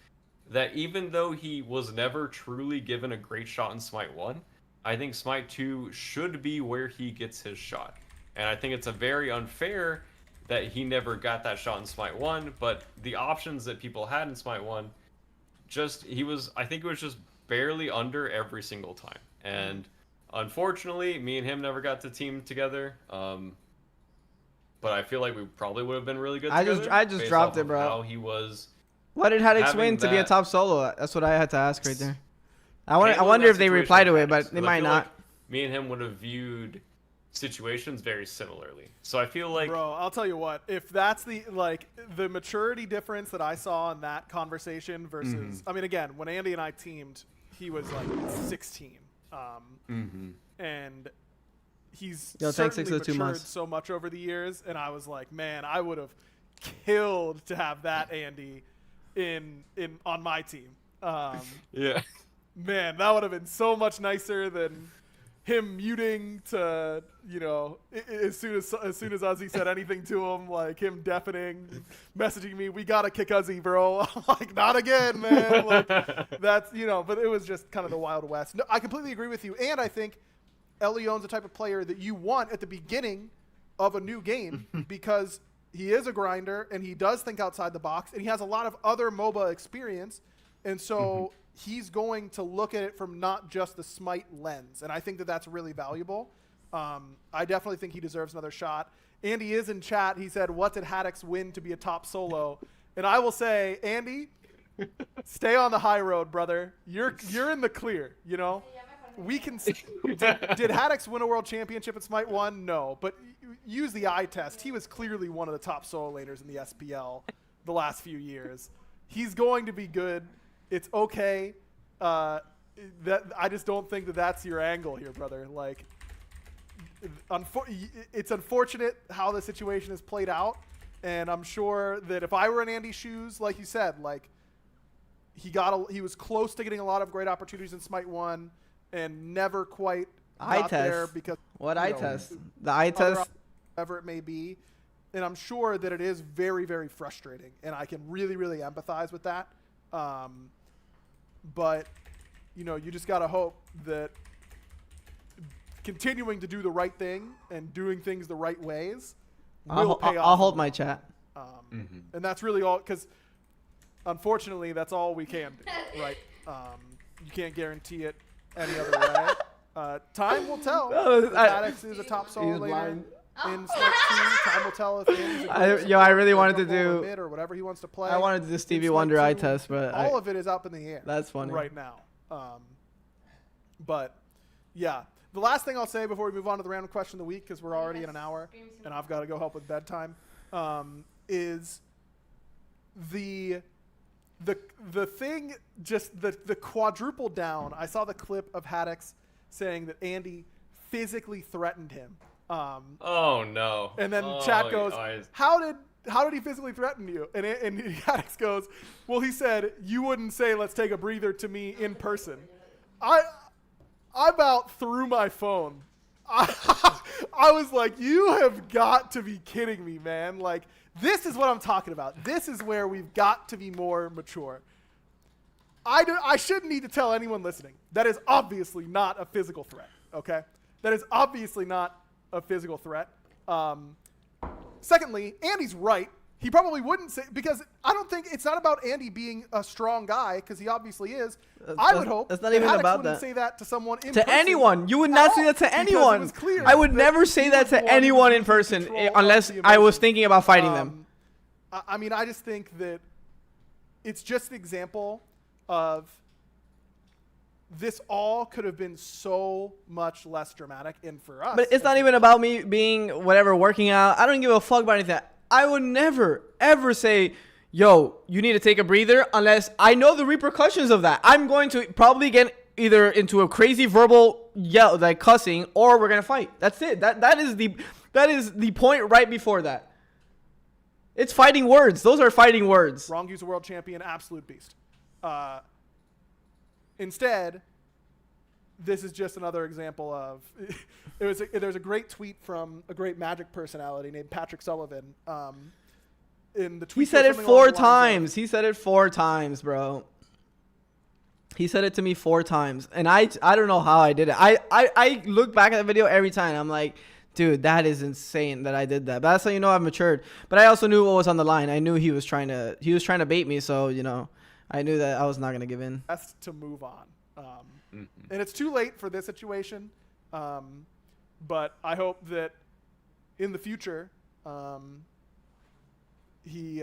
that even though he was never truly given a great shot in Smite 1, I think Smite 2 should be where he gets his shot. And I think it's a very unfair that he never got that shot in Smite 1, but the options that people had in Smite 1, I think it was just barely under every single time. And unfortunately, me and him never got to team together. But I feel like we probably would have been really good together. I just dropped it, bro. How he was. Why did Haddex win to be a top solo? That's what I had to ask right there. I wonder if they reply to it, but they might not. Like me and him would have viewed situations very similarly. So I feel like, bro, I'll tell you what, if that's the maturity difference that I saw in that conversation versus, I mean, again, when Andy and I teamed, he was like 16. And he's certainly matured so much over the years, and I was like, man, I would have killed to have that Andy on my team. Yeah. Man, that would have been so much nicer than him muting to, you know, as soon as Uzzy said anything to him, like him deafening, messaging me, we gotta kick Uzzy, bro. I'm like, not again, man. Like, that's, you know, but it was just kind of the Wild West. No, I completely agree with you, and I think Elyon's the type of player that you want at the beginning of a new game because he is a grinder and he does think outside the box and he has a lot of other MOBA experience, and so he's going to look at it from not just the Smite lens, and I think that that's really valuable. I definitely think he deserves another shot. Andy is in chat. He said, what did Haddex win to be a top solo? And I will say, Andy, stay on the high road, brother. You're in the clear, you know? We can see. Did Haddex win a world championship at Smite 1? No, but use the eye test. He was clearly one of the top solo laners in the SPL the last few years. He's going to be good. It's okay. I just don't think that that's your angle here, brother. Like, it's unfortunate how the situation has played out, and I'm sure that if I were in Andy's shoes, like you said, like he was close to getting a lot of great opportunities in Smite 1 and never quite got there because eye test? The eye test, whatever it may be, and I'm sure that it is very, very frustrating, and I can really, really empathize with that. But, you know, you just got to hope that continuing to do the right thing and doing things the right ways will pay off. I'll hold my chat. And that's really all, because unfortunately, that's all we can do, right? You can't guarantee it any other way. Time will tell. Haddex is a top solo laner in Smite 2. Time will tell if I really wanted to do mid or whatever he wants to play. I wanted to do Stevie Wonder eye test, but all of it is up in the air. That's funny right now. But yeah, the last thing I'll say before we move on to the random question of the week, because we're already in an hour and I've got to go help with bedtime, is the thing, just the quadruple down. I saw the clip of Haddex saying that Andy physically threatened him. Oh no! And then chat goes, how did he physically threaten you? And Haddex goes, well, he said you wouldn't say let's take a breather to me in person. I about threw my phone. I was like, you have got to be kidding me, man. Like, this is what I'm talking about. This is where we've got to be more mature. I shouldn't need to tell anyone listening. That is obviously not a physical threat, okay? That is obviously not a physical threat. Secondly, Andy's right. He probably wouldn't say, because I don't think it's not about Andy being a strong guy, because he obviously is. I would hope that's not even Haddex about wouldn't that. say that to someone in to person. Anyone. You would not say that to anyone. It was clear I would never say that to anyone in person unless I was thinking about fighting them. I mean, I just think that it's just an example of this all could have been so much less dramatic, and for us. But it's not even about me being whatever, working out. I don't give a fuck about anything. I would never, ever say, yo, you need to take a breather unless I know the repercussions of that. I'm going to probably get either into a crazy verbal yell, like cussing, or we're going to fight. That's it. That is the point right before that. It's fighting words. Those are fighting words. Wrong use of world champion, absolute beast. Instead, this is just another example of there's a great tweet from a great Magic personality named Patrick Sullivan, in the tweet. He said it 4 times. He said it 4 times, bro. He said it to me 4 times, and I don't know how I did it. I look back at the video every time. I'm like, dude, that is insane that I did that. But that's how you know I've matured. But I also knew what was on the line. I knew he was trying to bait me. So you know, I knew that I was not gonna give in. Best to move on. And it's too late for this situation. But I hope that in the future, he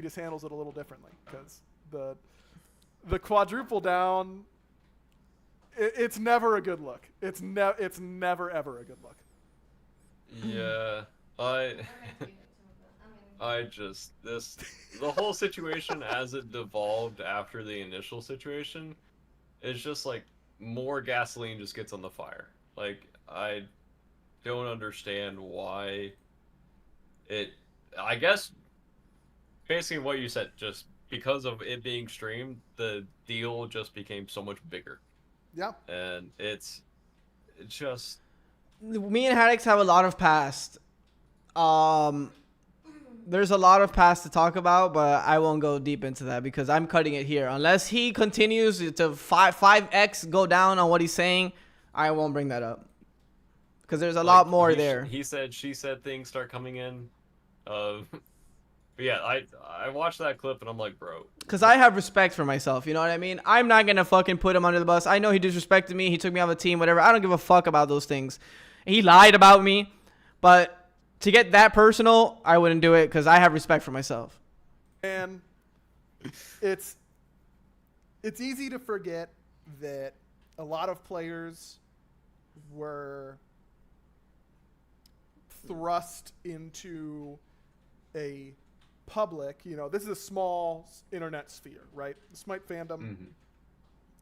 just handles it a little differently, because the quadruple down, it's never a good look. It's never ever a good look. Yeah, the whole situation as it devolved after the initial situation is just like more gasoline just gets on the fire. Like, I don't understand why I guess basically what you said, just because of it being streamed, the deal just became so much bigger. Yeah. And it's just, me and Haddex have a lot of past. There's a lot of past to talk about, but I won't go deep into that because I'm cutting it here. Unless he continues to 5x go down on what he's saying, I won't bring that up. Because there's a lot more there. He said, she said things start coming in. But yeah, I watched that clip and I'm like, bro. Because I have respect for myself, you know what I mean? I'm not going to fucking put him under the bus. I know he disrespected me. He took me off the team, whatever. I don't give a fuck about those things. He lied about me. But to get that personal, I wouldn't do it because I have respect for myself. And it's easy to forget that a lot of players were thrust into a public, you know, this is a small internet sphere, right? The Smite fandom,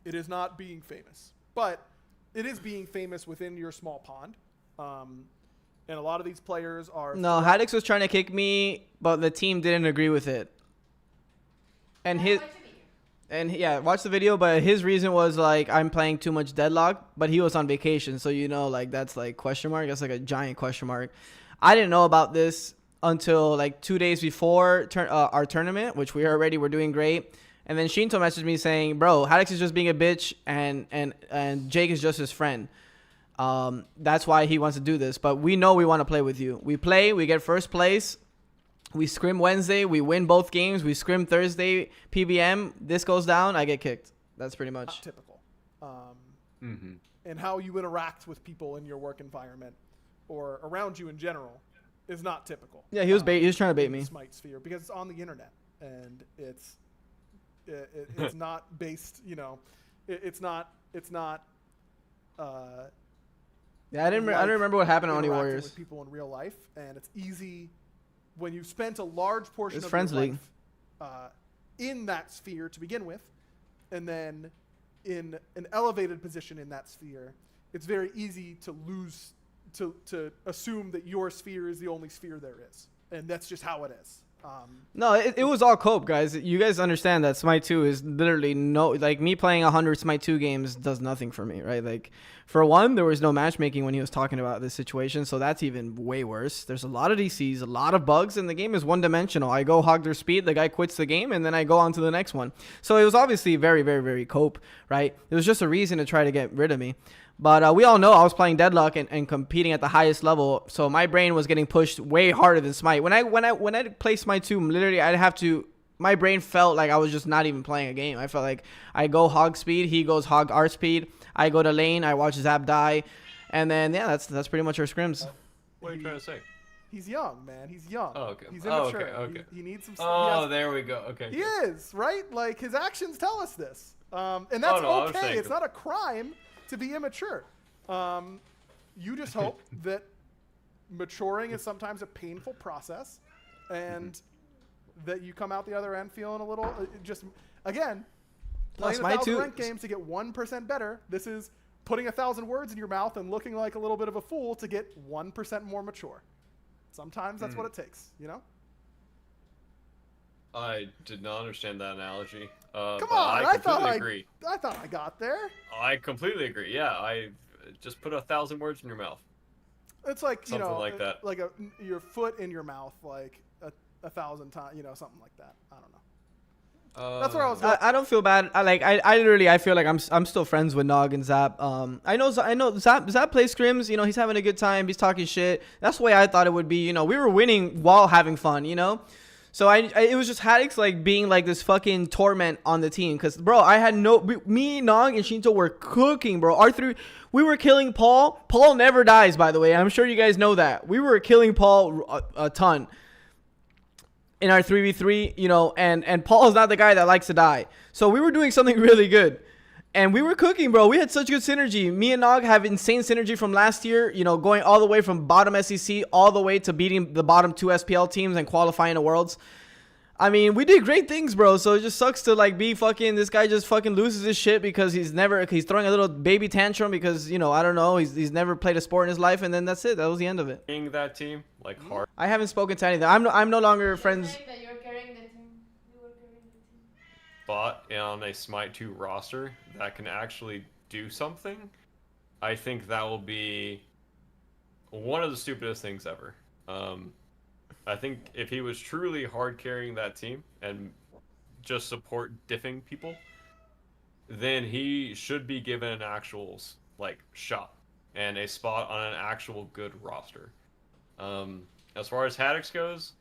it is not being famous, but it is being famous within your small pond. And a lot of these players are... No, Haddex was trying to kick me, but the team didn't agree with it. And yeah, watch the video, but his reason was like, I'm playing too much Deadlock, but he was on vacation, so you know, like, that's like question mark. That's like a giant question mark. I didn't know about this until like 2 days before our tournament, which we were doing great. And then Shinto messaged me saying, bro, Haddex is just being a bitch, and Jake is just his friend. That's why he wants to do this, but we know we want to play with you. We play, we get first place. We scrim Wednesday, we win both games. We scrim Thursday, PBM. This goes down, I get kicked. That's pretty much not typical. And how you interact with people in your work environment or around you in general is not typical. Yeah, he was trying to bait me. Smite sphere, because it's on the internet and it's not based. You know, it's not. Yeah, I don't remember what happened on Only Warriors. With people in real life, and it's easy when you've spent a large portion of Friends your League life in that sphere to begin with, and then in an elevated position in that sphere, it's very easy to lose, to assume that your sphere is the only sphere there is, and that's just how it is. No, it was all cope, guys. You guys understand that Smite 2 is literally like me playing 100 Smite 2 games does nothing for me, right? Like, for one, there was no matchmaking when he was talking about this situation, so that's even way worse. There's a lot of DCs, a lot of bugs, and the game is one-dimensional. I go hog their speed, the guy quits the game, and then I go on to the next one. So it was obviously very, very, very cope, right? It was just a reason to try to get rid of me. But we all know I was playing Deadlock and competing at the highest level, so my brain was getting pushed way harder than Smite. When I play Smite 2, literally I'd have to. My brain felt like I was just not even playing a game. I felt like I go hog speed, he goes hog art speed. I go to lane, I watch Zap die, and then yeah, that's pretty much our scrims. What are you trying to say? He's young, man. He's young. Oh, okay. He's immature. Okay. He needs some. Oh, there we go. Okay. He is, right? Like, his actions tell us this, and that's okay. It's not a crime to be immature. You just hope that maturing is sometimes a painful process, and that you come out the other end feeling a little just, again, playing 1,000 ranked games to get 1% better. This is putting 1,000 words in your mouth and looking like a little bit of a fool to get 1% more mature. Sometimes that's what it takes, you know? I did not understand that analogy. Come on, I completely agree. I thought I got there. I completely agree. Yeah, I just put 1,000 words in your mouth. It's like, something like that. like your foot in your mouth, like 1,000 times, you know, something like that. I don't know. That's where I was. I don't feel bad. I literally I feel like I'm still friends with Nog and Zap. I know Zap plays scrims. You know, he's having a good time. He's talking shit. That's the way I thought it would be. You know, we were winning while having fun. You know, so it was just Haddex like being like this fucking torment on the team. Cause bro, I had me, Nog, and Shinto were cooking, bro. We were killing Paul. Paul never dies, by the way. I'm sure you guys know that. We were killing Paul a ton in our 3v3, you know, and Paul's not the guy that likes to die. So we were doing something really good. And we were cooking, bro. We had such good synergy. Me and Nog have insane synergy from last year, you know, going all the way from bottom SEC all the way to beating the bottom 2 SPL teams and qualifying the Worlds. I mean, we did great things, bro. So it just sucks to like be fucking, this guy just fucking loses his shit because he's throwing a little baby tantrum because, you know, I don't know, he's never played a sport in his life, and then that's it. That was the end of it. Carrying that team, like hard. I haven't spoken to anything. I'm no longer friends. That you're carrying the team. You were carrying the team. Spot on a SMITE2 roster that can actually do something, I think that will be one of the stupidest things ever. I think if he was truly hard carrying that team and just support diffing people, then he should be given an actual like shot and a spot on an actual good roster. As far as Haddex goes,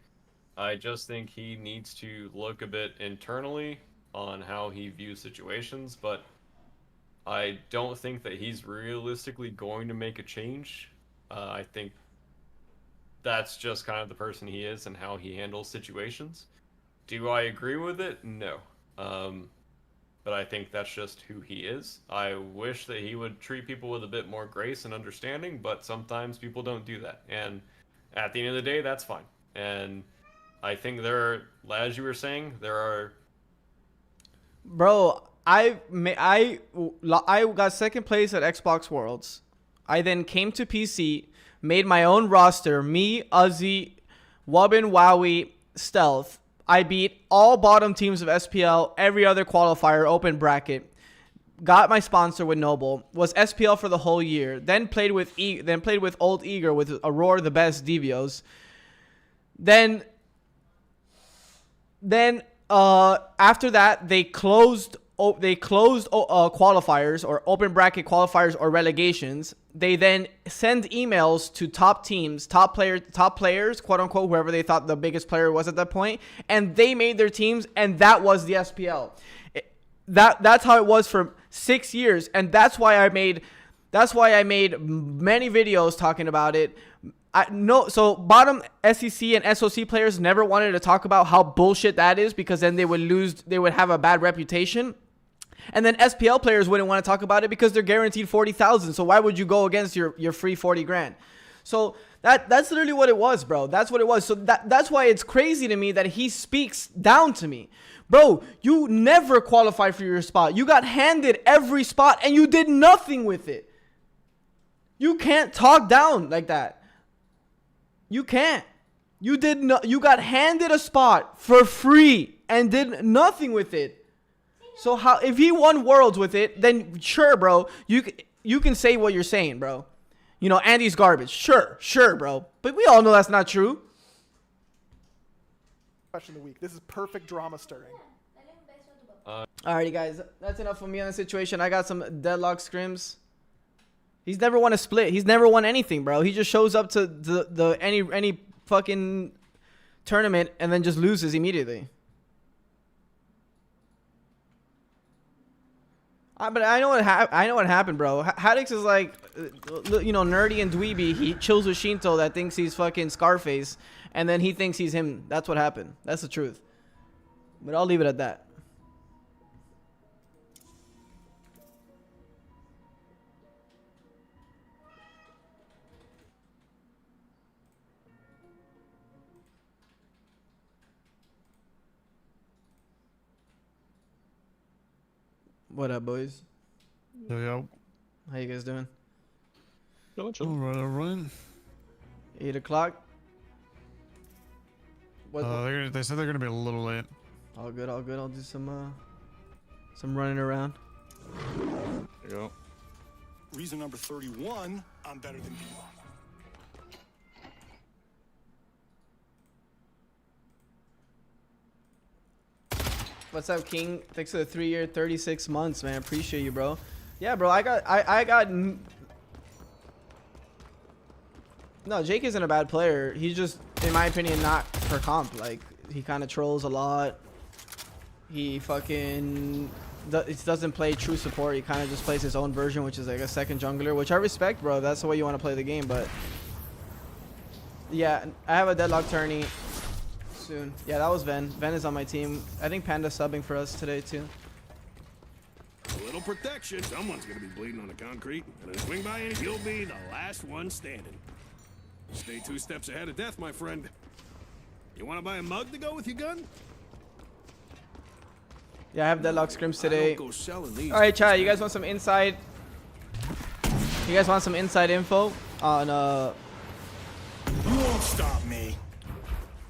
I just think he needs to look a bit internally on how he views situations, but I don't think that he's realistically going to make a change. I think that's just kind of the person he is and how he handles situations. Do I agree with it? No. But I think that's just who he is. I wish that he would treat people with a bit more grace and understanding, but sometimes people don't do that. And at the end of the day, that's fine. And I think as you were saying, there are... Bro, I got second place at Xbox Worlds. I then came to PC, made my own roster. Me, Uzi, Wubbin, Wowie, Stealth. I beat all bottom teams of SPL, every other qualifier, open bracket. Got my sponsor with Noble. Was SPL for the whole year. Then played with Old Eager with Aurora, the best Devios. Then after that they closed qualifiers or open bracket qualifiers or relegations. They then send emails to top teams, top players, quote unquote, whoever they thought the biggest player was at that point, and they made their teams, and that was the SPL. That's how it was for 6 years, and that's why I made many videos talking about it. So bottom SEC and SOC players never wanted to talk about how bullshit that is, because then they would have a bad reputation. And then SPL players wouldn't want to talk about it because they're guaranteed 40,000. So why would you go against your free 40 grand? So that's literally what it was, bro. That's what it was. So that's why it's crazy to me that he speaks down to me. Bro, you never qualified for your spot. You got handed every spot and you did nothing with it. You can't talk down like that. You can't. You got handed a spot for free and did nothing with it. So how, if he won Worlds with it, then sure, bro, you can say what you're saying, bro. You know, Andy's garbage. Sure, bro. But we all know that's not true. Question of the week. This is perfect drama stirring. Alrighty, guys. That's enough for me on the situation. I got some Deadlock scrims. He's never won a split. He's never won anything, bro. He just shows up to any fucking tournament and then just loses immediately. But I know what happened, bro. Haddex is like, you know, nerdy and dweeby. He chills with Shinto that thinks he's fucking Scarface, and then he thinks he's him. That's what happened. That's the truth. But I'll leave it at that. What up, boys? Yo. How you guys doing? All right. 8 o'clock. They said they're gonna be a little late. All good. I'll do some running around. There you go. Reason number 31, I'm better than you. What's up, King? Thanks for the 3-year, 36 months, man. Appreciate you, bro. Yeah, bro. I got. No, Jake isn't a bad player. He's just, in my opinion, not for comp. Like, he kind of trolls a lot. He fucking doesn't play true support. He kind of just plays his own version, which is like a second jungler, which I respect, bro. That's the way you want to play the game. But yeah, I have a Deadlock tourney soon. Yeah, that was Ven. Ven is on my team. I think Panda's subbing for us today too. A little protection. Someone's gonna be bleeding on the concrete. And then swing by and you'll be the last one standing. Stay 2 steps ahead of death, my friend. You want to buy a mug to go with your gun? Yeah, I have Deadlock scrims today. Go selling these. All right, chat. You guys want some inside? You guys want some inside info on? You won't stop me.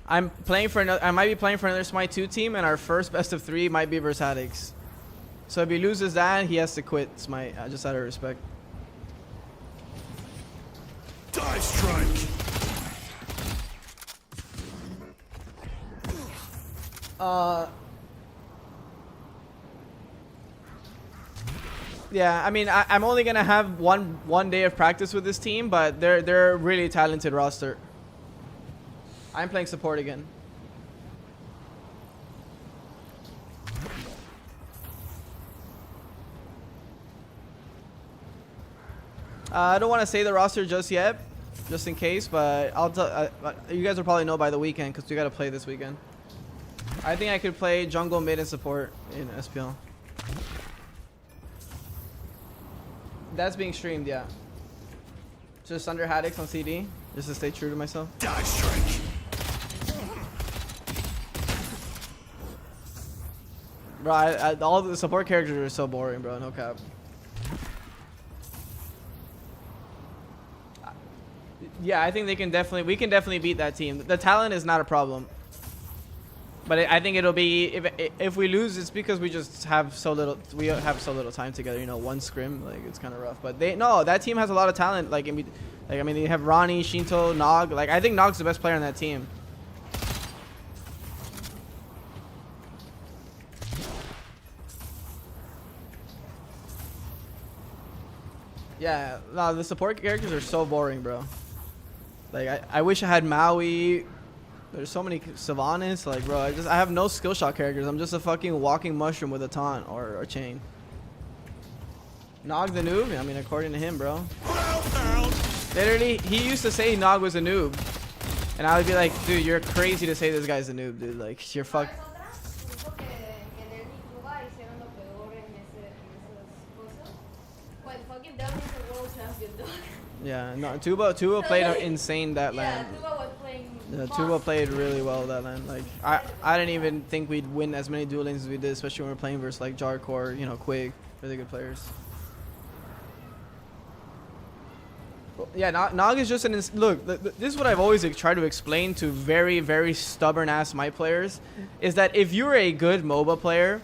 I'm playing for another. I might be playing for another SMITE2 team, and our first best of 3 might be versus Haddex. So if he loses that, he has to quit SMITE. Just out of respect. Dive strike. Yeah, I mean, I'm only gonna have one day of practice with this team, but they're a really talented roster. I'm playing support again. I don't want to say the roster just yet, just in case, but I'll tell. You guys will probably know by the weekend because we gotta play this weekend. I think I could play jungle, mid, and support in SPL. That's being streamed, yeah. Just under Haddex on CD, just to stay true to myself. Dive strike. Bro, all the support characters are so boring, bro. No cap. Yeah, I think we can definitely beat that team. The talent is not a problem. But I think it'll be, if we lose, it's because we just have so little time together. You know, one scrim, like, it's kind of rough. But that team has a lot of talent. Like I mean, they have Ronnie, Shinto, Nog. Like, I think Nog's the best player on that team. Yeah, no, the support characters are so boring, bro. Like, I wish I had Maui. There's so many Sylvanas, like, bro, I have no skill shot characters. I'm just a fucking walking mushroom with a taunt or a chain. Nog the noob? I mean, according to him, bro. Literally, he used to say Nog was a noob. And I would be like, dude, you're crazy to say this guy's a noob, dude. Like, you're fuck. Yeah, no, Tuba played insane that lane. Yeah, Tuba played really well that lane. Like, I didn't even think we'd win as many duel lanes as we did, especially when we're playing versus like Jarkor, you know, Quig, really good players. Yeah, Nog is just an look. This is what I've always tried to explain to very, very stubborn ass SMITE players, is that if you're a good MOBA player,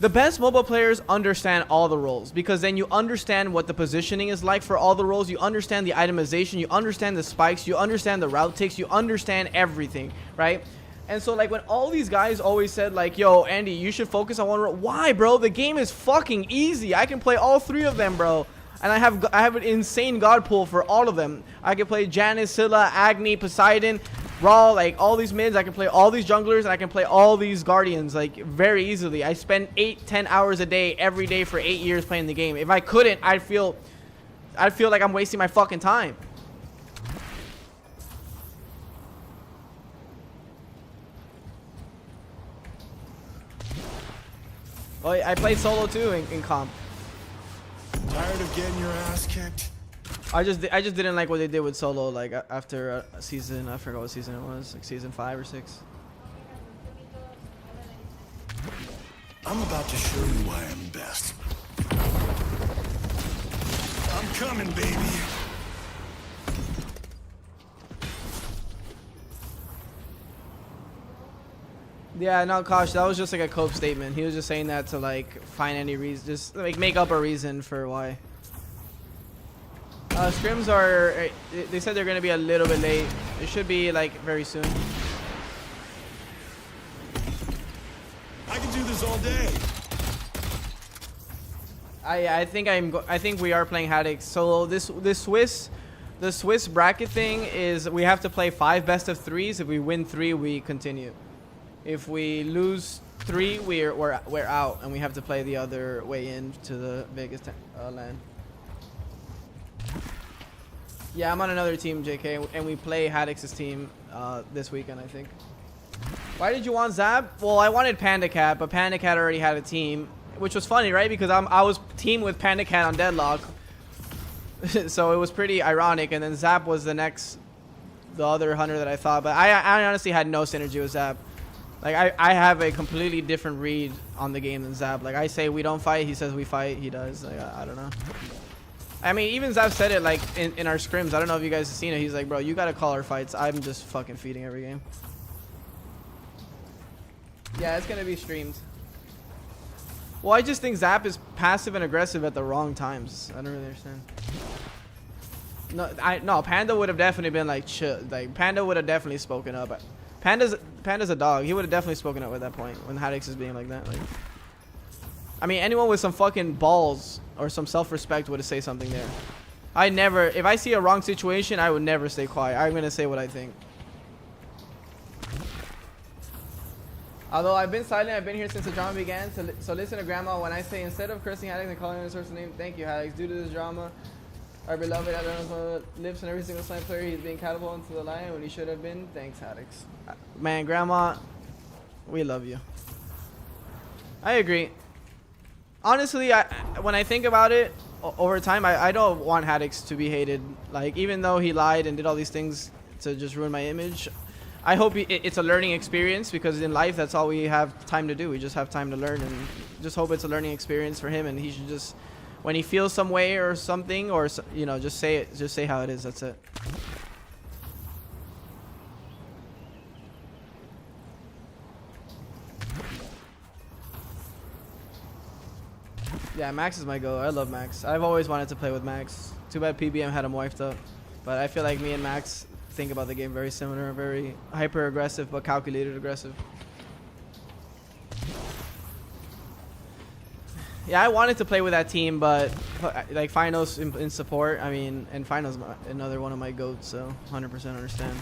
the best MOBA players understand all the roles, because then you understand what the positioning is like for all the roles. You understand the itemization, you understand the spikes, you understand the route ticks, you understand everything, right? And so, like, when all these guys always said, like, yo, Andy, you should focus on one role. Why, bro? The game is fucking easy. I can play all 3 of them, bro. And I have an insane god pool for all of them. I can play Janice, Scylla, Agni, Poseidon, Raw, like all these mids. I can play all these junglers, and I can play all these guardians, like, very easily. I spend 8-10 hours a day every day for 8 years playing the game. If I couldn't, I'd feel like I'm wasting my fucking time. Well, I played solo too in comp. Tired of getting your ass kicked? I just didn't like what they did with solo, like, after season, I forgot what season it was, like season 5 or 6. I'm about to show you why I'm best. I'm coming, baby. Yeah, no, Kosh, that was just like a cope statement. He was just saying that to, like, find any reason, just like make up a reason for why. Scrims are, they said they're gonna be a little bit late. It should be like very soon. I can do Haddex all day. I think we are playing Haddex. So the Swiss bracket thing is we have to play 5 best of 3s. If we win 3, we continue. If we lose 3, we're out, and we have to play the other way in to the Vegas land. Yeah, I'm on another team, JK, and we play Haddex's team this weekend, I think. Why did you want Zap? Well, I wanted Panda Cat, but Panda Cat already had a team, which was funny, right? Because I was teamed with Panda Cat on Deadlock, so it was pretty ironic. And then Zap was the other hunter that I thought, but I honestly had no synergy with Zap. Like I have a completely different read on the game than Zap. Like I say we don't fight, he says we fight, he does. Like I don't know. I mean, even Zap said it like in our scrims. I don't know if you guys have seen it. He's like, bro, you gotta call our fights. I'm just fucking feeding every game. Yeah, it's gonna be streamed. Well, I just think Zap is passive and aggressive at the wrong times. I don't really understand. No, Panda would have definitely been like chill. Like Panda would have definitely spoken up. Panda's a dog. He would have definitely spoken up at that point when Haddex is being like that. Like, I mean, anyone with some fucking balls or some self-respect would have say something there. I never, if I see a wrong situation, I would never stay quiet. I'm gonna say what I think. Although I've been silent, I've been here since the drama began. So listen to Grandma when I say instead of cursing Haddex and calling him his first name, thank you, Haddex. Due to this drama, our beloved Adder's lips and every single slime player, he's being catapulted into the lion when he should have been. Thanks, Haddex. Man, Grandma, we love you. I agree. Honestly, when I think about it, over time, I don't want Haddex to be hated. Like, even though he lied and did all these things to just ruin my image, I hope it's a learning experience, because in life, that's all we have time to do. We just have time to learn, and just hope it's a learning experience for him, and he should just, when he feels some way or something, or, you know, just say it. Just say how it is. That's it. Yeah, Max is my go. I love Max. I've always wanted to play with Max. Too bad PBM had him wiped up. But I feel like me and Max think about the game very similar, very hyper aggressive but calculated aggressive. Yeah, I wanted to play with that team, but like finals in support. I mean, and finals another one of my goats, so 100% understand.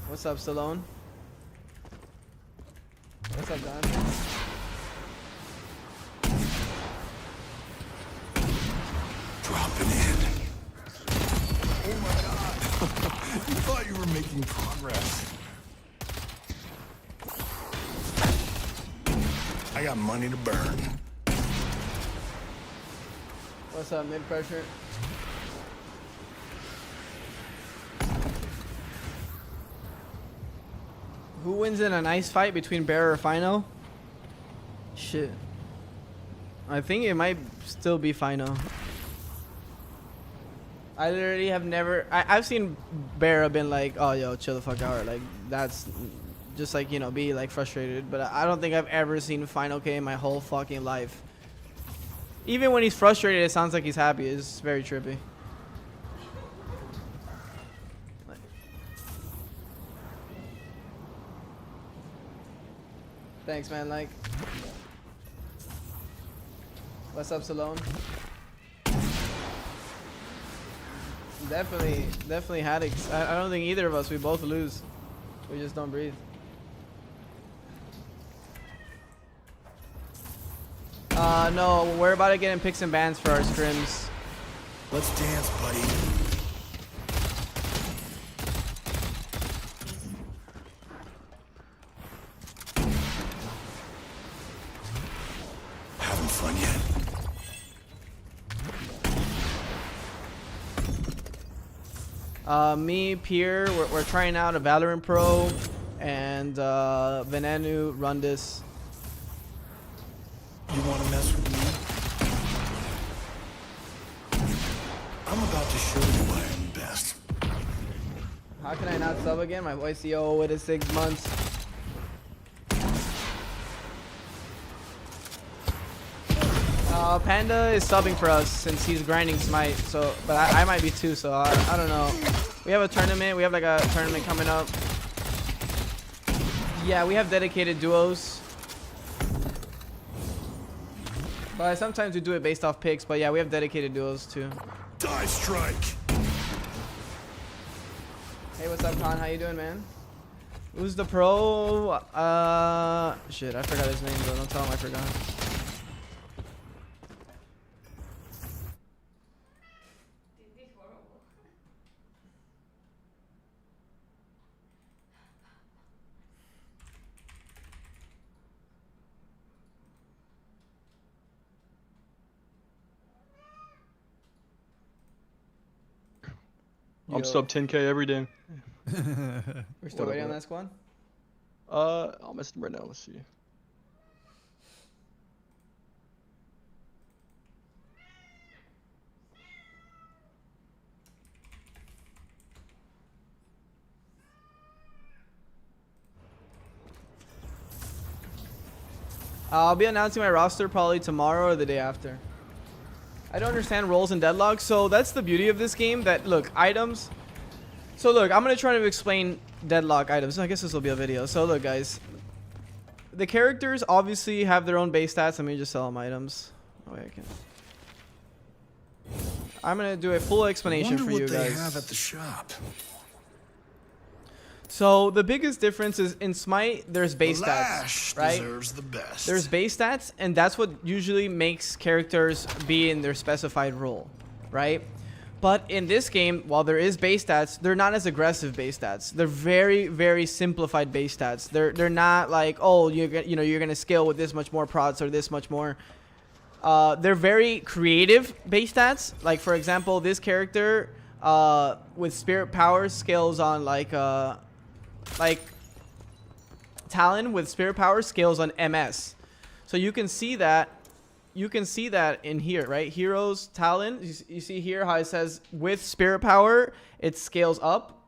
What's up, Stallone? What's up, Don? Dropping in. Oh my god. You thought you were making progress. I got money to burn. What's up, mid pressure? Who wins in a nice fight between Bear or Fino? Shit. I think it might still be Fino. I literally have never... I've seen Bear been like, oh, yo, chill the fuck out. Like, that's just like, you know, be like frustrated. But I don't think I've ever seen Fino K in my whole fucking life. Even when he's frustrated, it sounds like he's happy. It's very trippy. Thanks, man. Like, what's up, Stallone? Definitely Haddex. I don't think either of us. We both lose. We just don't breathe. No, we're about to get in picks and bans for our scrims. Let's dance, buddy. Having fun yet? Me, Pierre, we're trying out a Valorant Pro, and Venenu, Rundis. You want to mess with me? I'm about to show you why I'm best. How can I not sub again? My voice, yo, it is 6 months. Panda is subbing for us since he's grinding Smite. So, but I might be too. So I don't know. We have a tournament. We have like a tournament coming up. Yeah, we have dedicated duos. But sometimes we do it based off picks. But yeah, we have dedicated duos too. Die strike. Hey, what's up, Khan? How you doing, man? Who's the pro? Shit, I forgot his name, bro. Don't tell him I forgot. This is horrible. I'm Yo. sub 10k every day. We're still waiting on that squad? I'll message him right now. Let's see. I'll be announcing my roster probably tomorrow or the day after. I don't understand roles in Deadlock, so that's the beauty of this game. That look, items. So look, I'm gonna try to explain Deadlock items. I guess this will be a video. So look, guys, the characters obviously have their own base stats. Let me just sell them items. Oh, wait, I can. I'm gonna do a full explanation for you Wonder what they guys. have at the shop. So the biggest difference is in Smite, there's base Lash stats, right? deserves the best. There's base stats, and that's what usually makes characters be in their specified role, right? But in this game, while there is base stats, they're not as aggressive base stats. They're very, very simplified base stats. They're not like, oh, you're gonna scale with this much more prods or this much more. They're very creative base stats. Like for example, this character with spirit power scales on like Talon with spirit power scales on MS. So you can see that in here, right? Heroes Talon, you see here how it says with spirit power it scales up.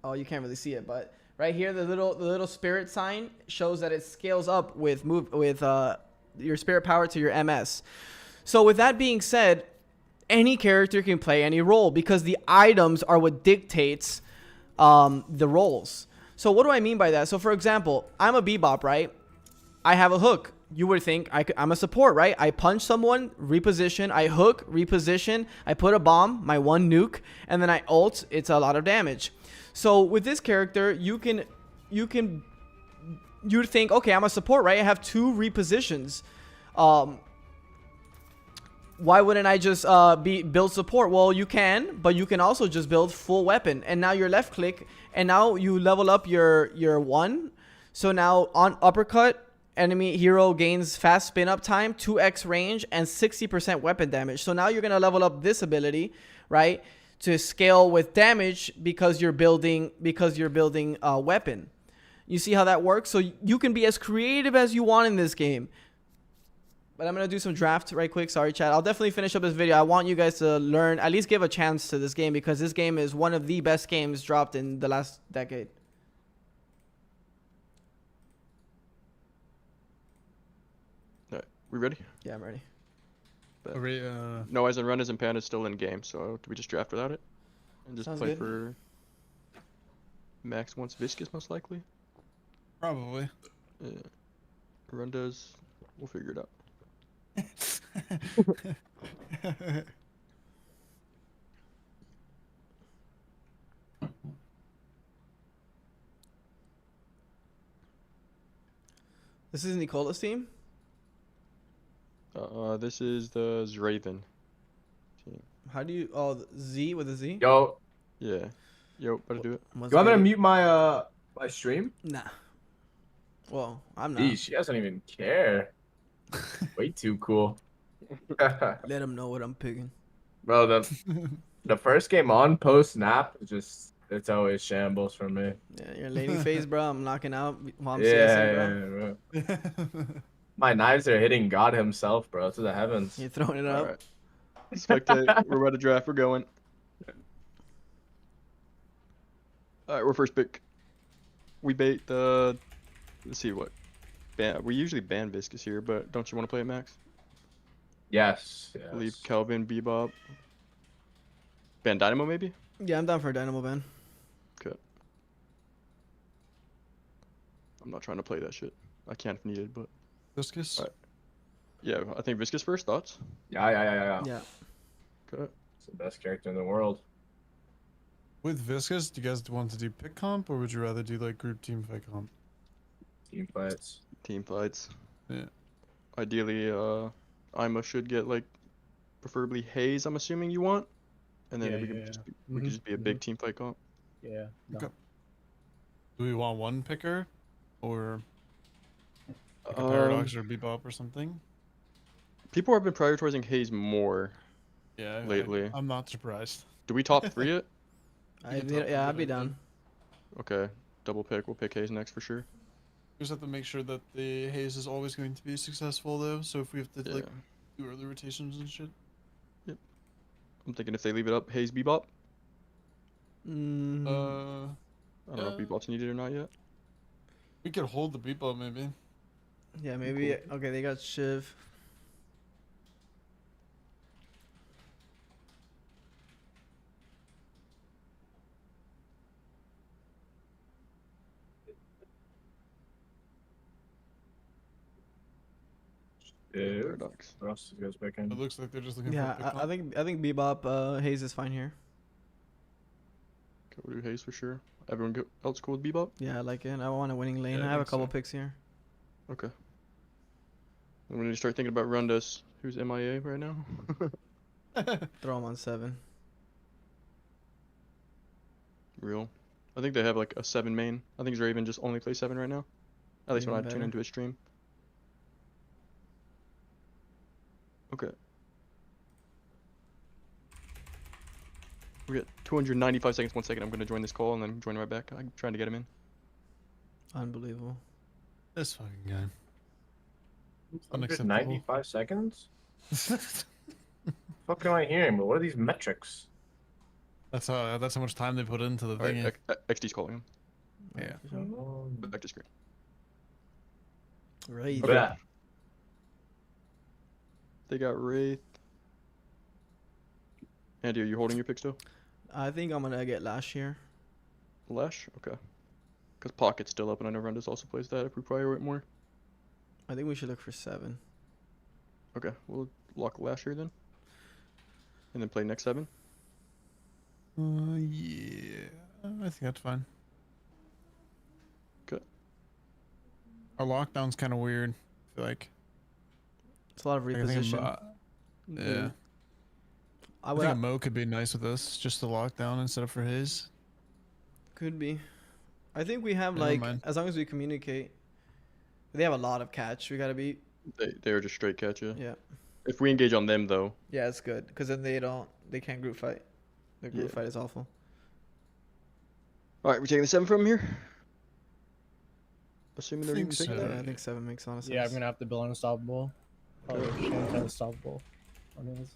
Oh, you can't really see it, but right here the little spirit sign shows that it scales up with your spirit power to your MS. So with that being said, any character can play any role because the items are what dictates the roles. So what do I mean by that? So for example, I'm a bebop, right? I have a hook. You would think I'm a support, right? I punch someone, reposition, I hook, reposition, I put a bomb, my one nuke, and then I ult. It's a lot of damage. So with this character, you'd think, okay, I'm a support, right? I have 2 repositions. Why wouldn't I just build support? Well, you can, but you can also just build full weapon. And now you're left click, and now you level up your 1. So now on uppercut, enemy hero gains fast spin up time, 2x range, and 60% weapon damage. So now you're gonna level up this ability, right, to scale with damage because you're building a weapon. You see how that works? So you can be as creative as you want in this game. But I'm going to do some draft right quick. Sorry, chat. I'll definitely finish up this video. I want you guys to learn, at least give a chance to this game because this game is one of the best games dropped in the last decade. Alright, we ready? Yeah, I'm ready. Are we, Noise and Runners and Panda's still in game, so do we just draft without it? And just Sounds play good. for max once Viscous, most likely? probably. Yeah. Run does. We'll figure it out. This is Nicola's team? This is the Zraven team. How do you... Oh, Z with a Z? Yo, Yeah. Yo, better do it. What's you want me to good? mute my my stream? Nah. Well, I'm not. Geez, she doesn't even care. Way too cool. Let him know what I'm picking. Bro, the first game on post snap is just it's always shambles for me. Yeah, you're lady face, bro. I'm knocking out while I'm CSing, bro. Yeah, bro. My knives are hitting God himself, bro, to the heavens. You're throwing it up. Alright. Spectate. We're about to draft. We're going. Alright, we're first pick. We bait the... Let's see what. we usually ban Viscous here, but don't you want to play it, Max? Yes. Leave Kelvin, Bebop. Ban Dynamo maybe? Yeah, I'm down for a Dynamo ban. Okay. I'm not trying to play that shit. I can if needed, but. Viscous? Alright. Yeah, I think Viscous first. Thoughts? Yeah. Yeah. Okay. It's the best character in the world. With Viscous, do you guys want to do pick comp, or would you rather do like group team fight comp? Team fights. Team fights. Yeah. Ideally, Ima should get like, preferably Haze. I'm assuming you want, and then we could just be a big team fight comp. Yeah. No. Okay. Do we want one picker, or like a Paradox or a Bebop or something? People have been prioritizing Haze more. Yeah. Lately. I'm not surprised. Do we top 3 it? Yeah, I'd be down. Okay. Double pick. We'll pick Haze next for sure. We just have to make sure that the Haze is always going to be successful, though. So if we have to like do early rotations and shit. Yep. I'm thinking if they leave it up, Haze Bebop. Mm. I don't know if Bebop's needed or not yet. We could hold the Bebop maybe. Yeah, maybe. Cool. Okay, they got Shiv. Paradox. Ross goes back in. It looks like they're just looking Yeah, for a pick I think Bebop Haze is fine here. Okay, we'll do Haze for sure. Everyone else cool with Bebop? Yeah, I like it. I want a winning lane. Yeah, I I have a think couple so. picks here. Okay. And we need to start thinking about Rundas, who's MIA right now. Throw him on 7. Real. I think they have like a 7 main. I think Draven just only plays 7 right now. At least when I Even tune better. into his stream. Okay. We got 295 seconds. 1 second. I'm gonna join this call and then join right back. I'm trying to get him in. Unbelievable. This fucking guy. 195 seconds? What am I hearing? But what are these metrics? That's how much time they put into the All thing. right, XD's calling him. Yeah. Back to screen. Right. Okay. Yeah. They got Wraith. Andy, are you holding your pick still? I think I'm gonna get Lash here. Lash? Okay. Because Pocket's still up, and I know Rundas also plays that if we prior it more. I think we should look for 7. Okay, we'll lock Lash here then. And then play next 7. Yeah. I think that's fine. Okay. Our lockdown's kind of weird. I feel like. It's a lot of I think reposition. yeah. I think a Mo could be nice with us, just to lock down instead of for his. Could be. I think we have Never like mind. as long as we communicate. They have a lot of catch. We gotta beat. They are just straight catch, yeah. Yeah. If we engage on them though. Yeah, it's good because then they can't group fight. The group fight is awful. All right, we're taking the 7 from here. Assuming they're Think even taking so. that. Yeah, I think 7 makes a lot of sense. Yeah, I'm gonna have to build Unstoppable. Probably Unstoppable on his.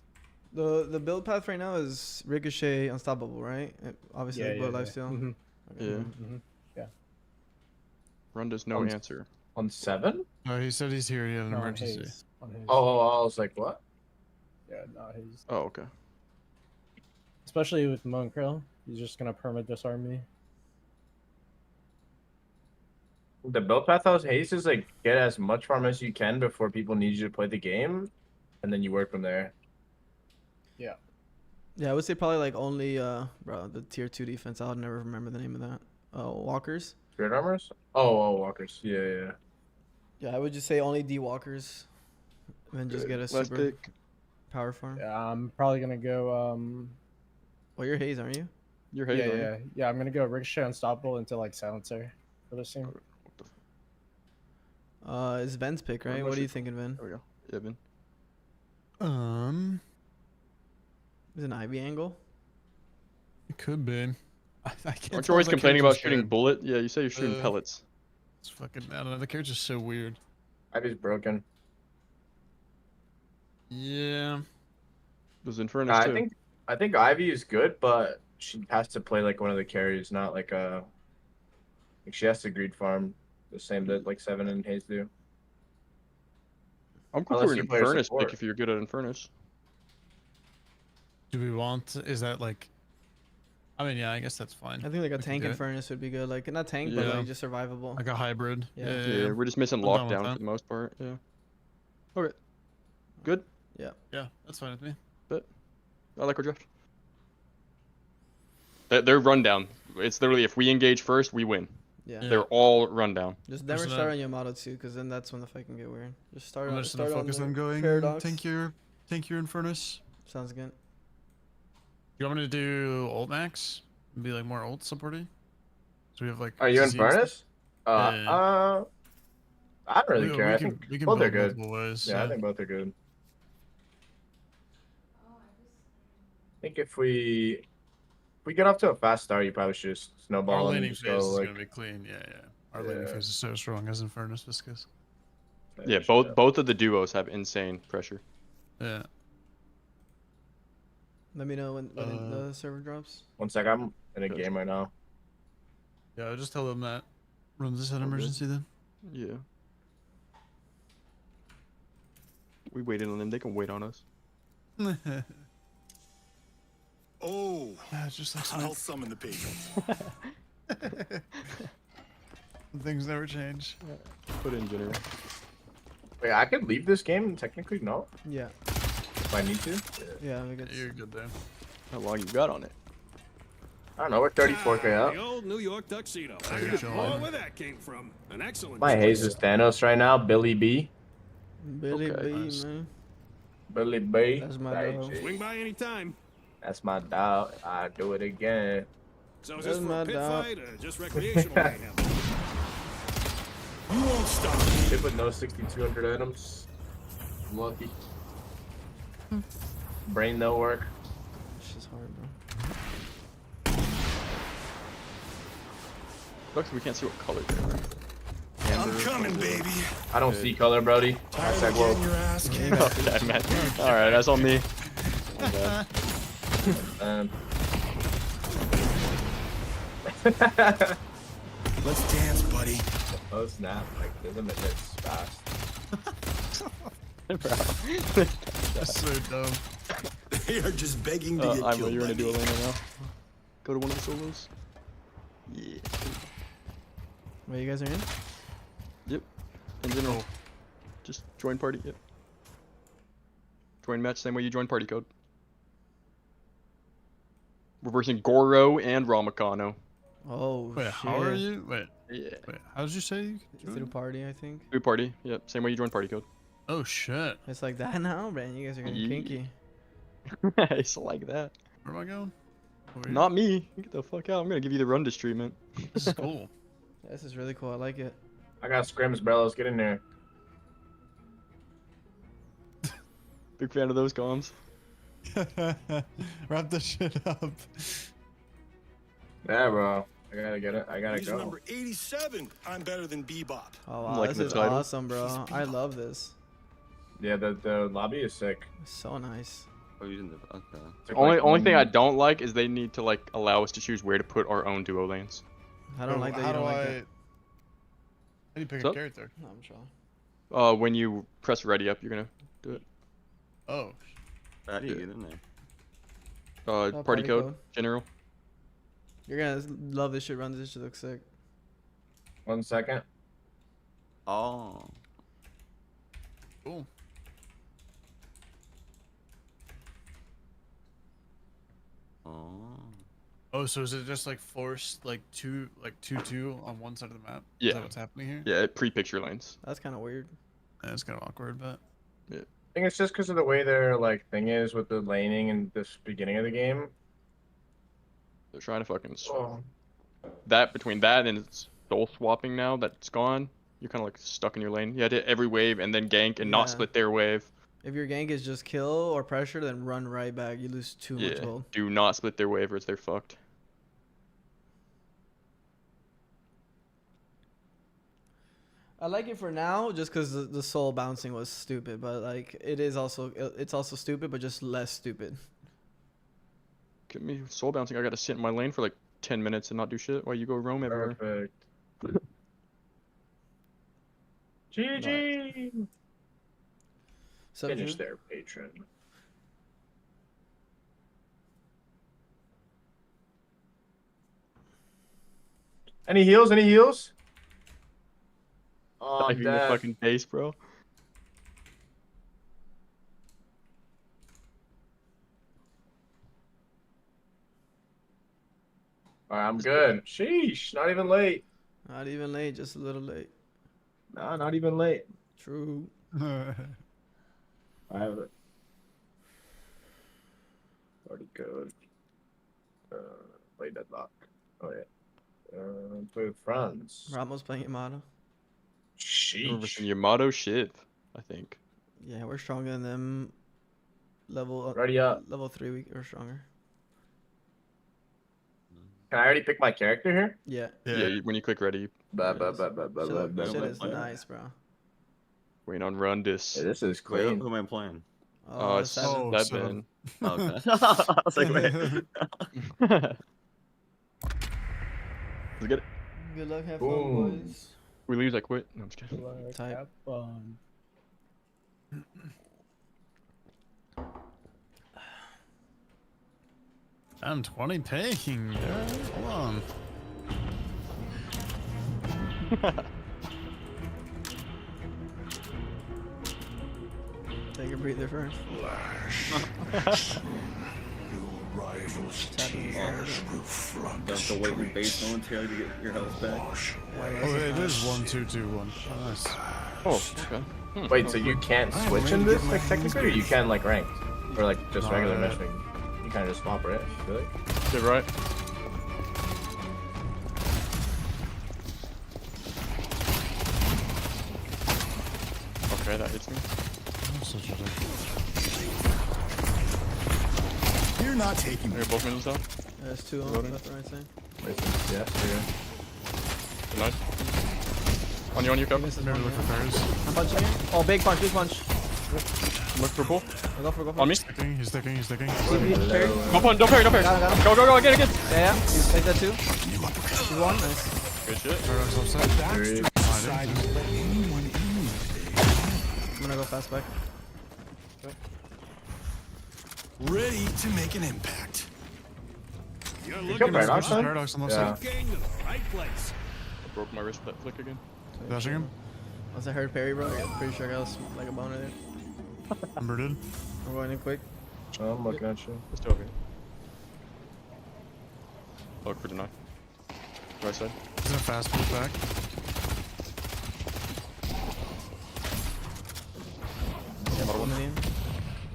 The build path right now is Ricochet, Unstoppable, right? Obviously, Yeah, Blood Lifesteal. Mm-hmm. Yeah. Mm-hmm. Yeah. Runda's no answer. On 7? Oh, he said he's here. He had an No, on emergency. his. On his. Oh, I was like, what? Yeah, not his. Oh, okay. Especially with Monk Krill, he's just gonna perma disarm me. The build path house haste is like get as much farm as you can before people need you to play the game, and then you work from there. Yeah. Yeah, I would say probably like only bro the tier 2 defense. I'll never remember the name of that. Walkers. Spirit armors? Oh, walkers. Yeah. Yeah, I would just say only D walkers, and then just get a Last super pick. power farm. Yeah, I'm probably gonna go. Well, you're Haze, aren't you? You're Haze, Yeah. I'm gonna go Ricochet Unstoppable into like Silencer for this team. It's Ven's pick, right? What are you thinking, Ven? There we go. Yeah, Ben. Is it an Ivy angle? It could be. I can't. Aren't tell you always if that complaining about character's shooting good. bullet? Yeah, you say you're shooting pellets. It's fucking. I don't know. The character's so weird. Ivy's broken. Yeah. There's Infernus too. I think Ivy is good, but she has to play like one of the carries, not like a. Like she has to greed farm the same that like 7 and Haze do. I'm cool Unless for an you play Infernus support. pick if you're good at Infernus. Do we want? Is that like? I mean, yeah, I guess that's fine. I think like a We can tank do and it. furnace would be good. Like not tank, but Yeah. like just survivable. Like a hybrid. Yeah. Yeah, we're just missing I'm down with lockdown that. for the most part. Yeah. Okay. Good. Yeah, that's fine with me. I like our draft. They're rundown. It's literally if we engage first, we win. Yeah. They're all rundown. Just never There's start no- on Yamato too, because then that's when the fight can get weird. Just start I'm on. just gonna Start focus on, on the going Paradox. tank your Infernus. Sounds good. You want me to do ult max? And be like more ult supporty? So we have like. Are you in CC and stuff? Furnace? I don't really care. I think we can both are build good. multiple ways. Yeah, I think both are good. I think if we get off to a fast start, you probably should just Our snowball and laning just phase go is like. gonna be clean. Yeah. Our laning phase is so strong as Infernus Viscous. Yeah, both of the duos have insane pressure. Yeah. Let me know when the server drops. 1 sec, I'm in a game right now. Yeah, I'll just tell them that. Runs this an emergency then. Yeah. We waited on them. They can wait on us. Oh, Yeah, it's just like I'll summon the patience. things never change. Put in general. Wait, I could leave this game technically? No, Yeah. if I need to. Yeah. I guess. You're good there. How long you got on it? I don't know. We're 34k The up. old New York tuxedo. There I you got go. all where that came from. An excellent My choice. haze is Thanos right now. Billy B. Billy Okay. B, Nice. man. Billy B. That's my Right, dog. G. Swing by any time. That's my dog. I do it again. So is That's this for my a pit dog. fight or just recreational mayhem? You won't stop me. Ship with no 6,200 items. I'm lucky. Brain no work. It's just hard, bro. Looks we can't see what color they are. I'm coming, baby. I don't see color, Brody. Tired Hashtag of world. getting your ass kicked. Okay, man. All right, that's on me. Let's dance, buddy. Oh snap! Like there's a minute fast. That's so dumb. They are just begging to get I'm killed you're by gonna do a me. lane right now. Go to one of the solos. Yeah. Wait, you guys are in? Yep. In general. Just join party. Yep. Join match same way you join party code. We're versing Goro and Ramakano. Oh Wait, shit. how are you? Wait, Yeah. how did you say you could Through join? party, I think. New party. Yep. Same way you join party code. Oh shit. It's like that now, man. You guys are getting Yeah. kinky. It's like that. Where am I going? Over here? Not me. Get the fuck out. I'm gonna give you the run treatment. This is cool. This is really cool. I like it. I got scrims, bro. Let's get in there. Big fan of those comms. Wrap this shit up. Yeah, bro. I gotta get it. I gotta He's go. number 87. I'm better than Bebop. Oh I'm wow, liking this is the title. awesome, bro. I love this. Yeah, the lobby is sick. It's so nice. Oh, using the okay. It's like Only thing I one- don't like is they need to like allow us to choose where to put our own duo lanes. I don't like that. You don't like that. How do you pick So- a character? No, I'm sure. When you press ready up, you're gonna do it. Oh. How do you get in there? Party party code, code. general. You're gonna love this shit. Run this shit looks sick. 1 second. Oh. Cool. Oh. Oh, so is it just like forced like 2-2 on one side of the map? Is Yeah. that what's happening here? Yeah, pre-picture lanes. That's kind of weird. Yeah, it's kind of awkward, but I think it's just because of the way their like thing is with the laning in this beginning of the game. They're trying to fucking Oh. that between that and soul swapping now that's gone. You're kind of like stuck in your lane. You had to hit every wave and then gank and not Yeah. split their wave. If your gank is just kill or pressure, then run right back. You lose too much Yeah, gold. do not split their wave or they're fucked. I like it for now, just because the soul bouncing was stupid. But like, it's also stupid, but just less stupid. Get me soul bouncing. I gotta sit in my lane for like 10 minutes and not do shit while you go roam everywhere. Perfect. GG. Finish their patron. Any heals? Any heals? Oh, I'm Diving the dead. fucking base, bro. Alright, I'm good. Sheesh, not even late. Not even late, just a little late. Nah, not even late. True. I have it. Already good. Play Deadlock. Oh yeah. Play with friends. Ramos playing Yamato. Sheesh. Yamato Shiv, I think. Yeah, we're stronger than them. Level Ready up. Level 3 or stronger. Can I already pick my character here? Yeah. Yeah, when you click ready. Shit is nice, bro. Waiting on Rundus. Yeah, this is Wait, clean. who am I playing? Oh, It's seven. Seven. Oh, okay. I was like, wait. Let's get it. Good luck, have Boom. fun, boys. We lose, I quit. No, I'm just kidding. Type. Have fun. I'm 20 ping. Yeah, hold on. Take a breather first. Don't go wait in base momentarily to get your health back. Oh, it is 1, 2, 2, 1. Oh, nice. Oh, okay. Wait, so you can't switch in this, like, technically, or you can, like, ranked? Or, like, just regular meshing? You kind of just swap, right? Really? You're right. Okay, that hits me. You're not taking They're both minions out. There's two on Loading. left and right side. Yeah, here. Nice. On you, cover. This is Maybe one look here. for fairies. I'm punching here. Oh, big punch, big punch. Look for bull. Go for it. On me. He's sticking. Parry. Go punch, don't parry. Got him. Go, get it. Yeah. Take that too. He's one. Nice. Good shit. Paradox offside. Three. I'm gonna go fast back. ready to make an impact. You're Kill looking Paradox, for huh? Paradox on left Yeah. side. getting to the right place. I broke my wrist flick again. Dashing him. Once I heard parry, bro, I'm pretty sure I got like a boner there. Ember did. I'm going in quick. Oh, I'm looking at you. Let's do it. Look for deny. Right side. He's in a fast move back.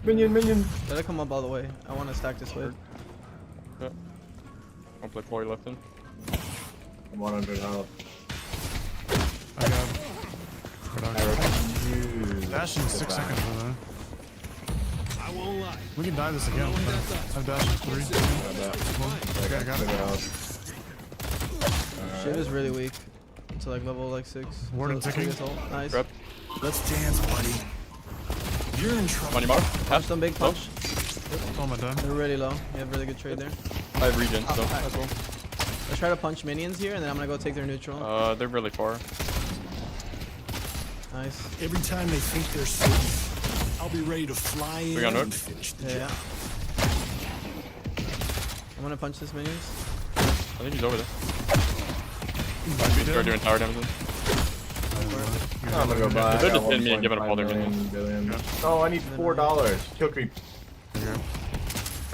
Minion. Let it come up all the way. I want to stack this way. Yeah. I'll play 40 left in. I'm 100 health. I got Paradox. Dash in 6 seconds, brother. I won't lie. We can die this again. I've dashed in 3. Okay, I got it. Shit is really weak. To like level like 6. Warden So, ticking. Nice. Grab. Let's dance, buddy. You're in trouble. On your mark. Punch them big punch. Oh my god. They're really low. You have really good trade there. I have regen, so alright. that's well. Let's try to punch minions here, and then I'm gonna go take their neutral. They're really far. Nice. Every time they think they're safe, I'll be ready to fly in got and hook? finish the Yeah. job. I'm gonna punch this minions. I think he's over there. Start doing tower damage. I'm gonna go buy. They're I just got hitting me and giving up all their 1.5 billion. Oh, I need $4. Kill creep. I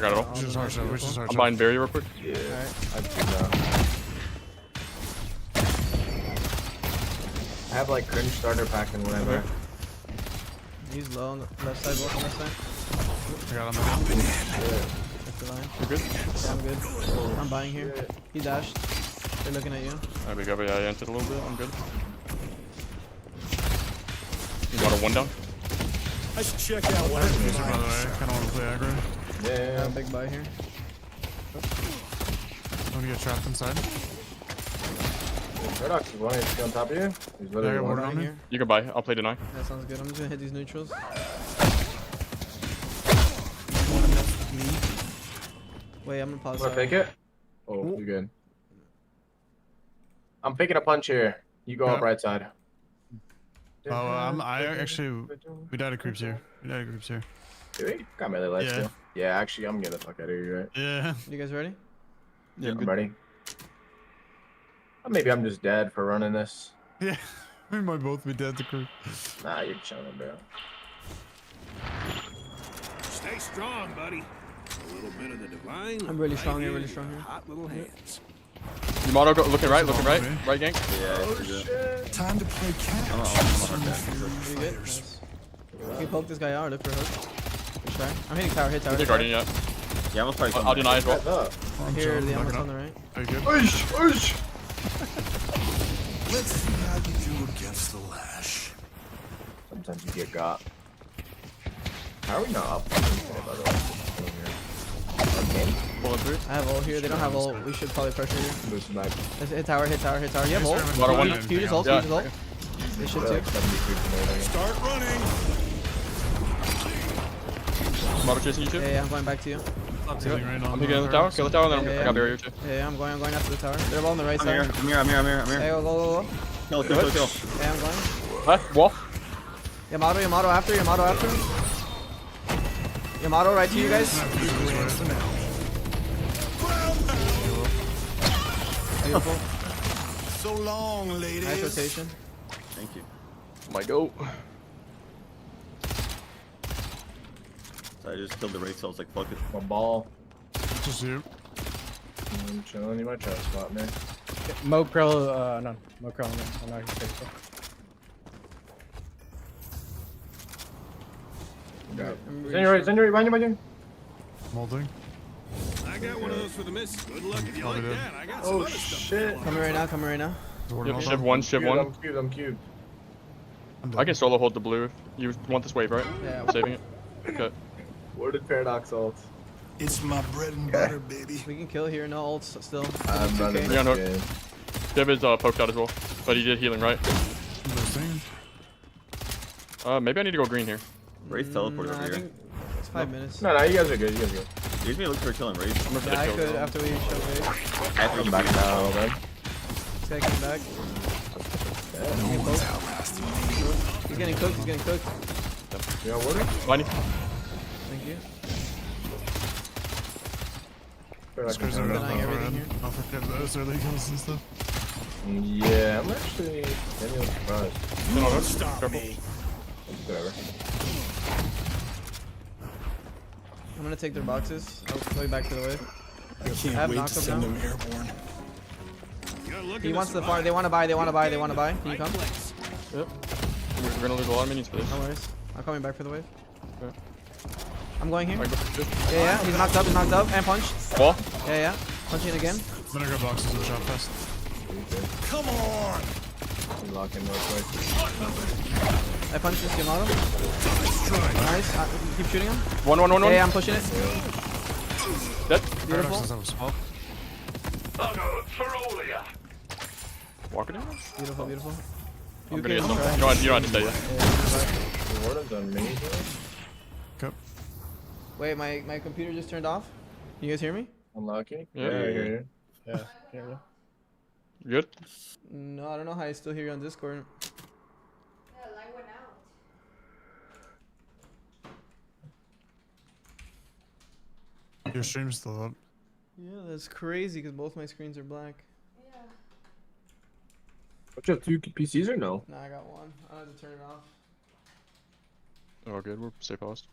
got it all. Which is hard shot. Which is hard I'm shot. buying berry real quick. Yeah. Alright. I have like cringe starter pack and whatever. He's low on the left side, both on left side. I got him. That's the line. You're good? Yeah, I'm good. I'm buying here. He dashed. They're looking at you. Alright, we got I entered a little bit. I'm good. You got a 1 down? I should check out what By the way, I kind of want to play aggro. Yeah. Big buy here. I'm gonna get trapped inside. Paradox is one. He's on top of you. He's Yeah, literally I got one. warden on me. Here. You can buy. I'll play deny. That sounds good. I'm just gonna hit these neutrals. Wait, I'm gonna pause. Wanna fake it? Oh, you're good. I'm picking a punch here. You go up Yeah. right side. We died of creeps here. Do we? Got melee life Yeah. still. Yeah, actually, I'm getting the fuck out of here, right? Yeah. You guys ready? Yeah, I'm ready. Or maybe I'm just dead for running this. Yeah. We might both be dead to creep. Nah, you're chilling, bro. Stay strong, buddy. A little bit of the divine. I'm really strong right here, really in strong your here. Hot little hands. Yamato looking right, right gank. Yeah. Time to play catch. You good? Nice. Can you poke this guy out? Look for hook. Good try. I'm hitting tower, hit tower. Hit Guardian yet. Yeah, almost probably. I'll deny as well. I hear the almost on the right. Very good. Let's see how you do against the lash. Sometimes you get got. How are we not up? By the way. Okay. Pulling through. I have ult here. They don't have ult. We should probably pressure here. Boost him back. Let's hit tower, hit tower, hit tower. You have ult? Water one. Can you just ult? Yeah. Can you just ult? They should too. Start running. Yamato chasing you too. Yeah, I'm going back to you. I'm hitting right on. I'm hitting the tower. Kill the tower, and then I got barrier too. Yeah, I'm going after the tower. They're all on the right I'm side. here. I'm here. Hey, go. Kill. Yeah, I'm going. Huh? Wall. Yamato after. Yamato right to you guys. Beautiful. So long, ladies. Nice rotation. Thank you. My go. So I just killed the Wraith, so I was like, fuck it. My ball. Just you. I'm chilling. You might try to spot me. Mo Krill, no. Mo Krill, no. I'm not gonna take it. Send your behind you. Molding. I got one of those for the miss. Good luck if you like did. that. I got some Oh other stuff. shit. Coming right now. Yep, shiv one. I'm cubed. I can solo hold the blue. You want this wave, right? Yeah. I'm saving it. Okay. Where did Paradox ult? It's my bread and butter, baby. We can kill here. No ults still. I'm running Three on this hook. game. Shiv is poked out as well, but he did healing, right? Maybe I need to go green here. Wraith teleport I over here. think it's 5 minutes. No, you guys are good. Use me to look for killing Wraith. I'm gonna Yeah, I kill. could after we show wave. After you Back back now, man. This guy came back. No one's outlasting me. He's getting cooked. You got water? Blinding. Thank you. Squares are Denying up everything here. I'll forget those early kills and stuff. Yeah, I'm actually genuinely surprised. Don't stop me. Whatever. I'm gonna take their boxes. I'll play back to the wave. I can't have wait to knocked him send down. them airborne. He wants the farm. They wanna buy. Can you come? Yep. We're gonna lose a lot of minions for this. No worries. I'm coming back for the wave. Okay. I'm going here. I go for shiv. Yeah. He's knocked up. And punched. Wall. Yeah. Punching again. I'm gonna grab boxes and shot fast. Come on! Lock in real quick. I punched this Yamato. Nice. Keep shooting him. One. Yeah, I'm pushing it. Dead. Paradox Beautiful. does have a spell. Walking in. Beautiful. I'm You gonna get can some. try. You don't have to stay yet. The warden's amazing. Okay. Wait, my computer just turned off. Can you guys hear me? Unlucky? Yeah. I hear you. Yeah. Here we go. You good? No, I don't know how I still hear you on Discord. Yeah, the light went out. Your stream's still up. Yeah, that's crazy because both my screens are black. Yeah. What, you have 2 PCs or no? Nah, I got one. I had to turn it off. Oh, good. We're safe host.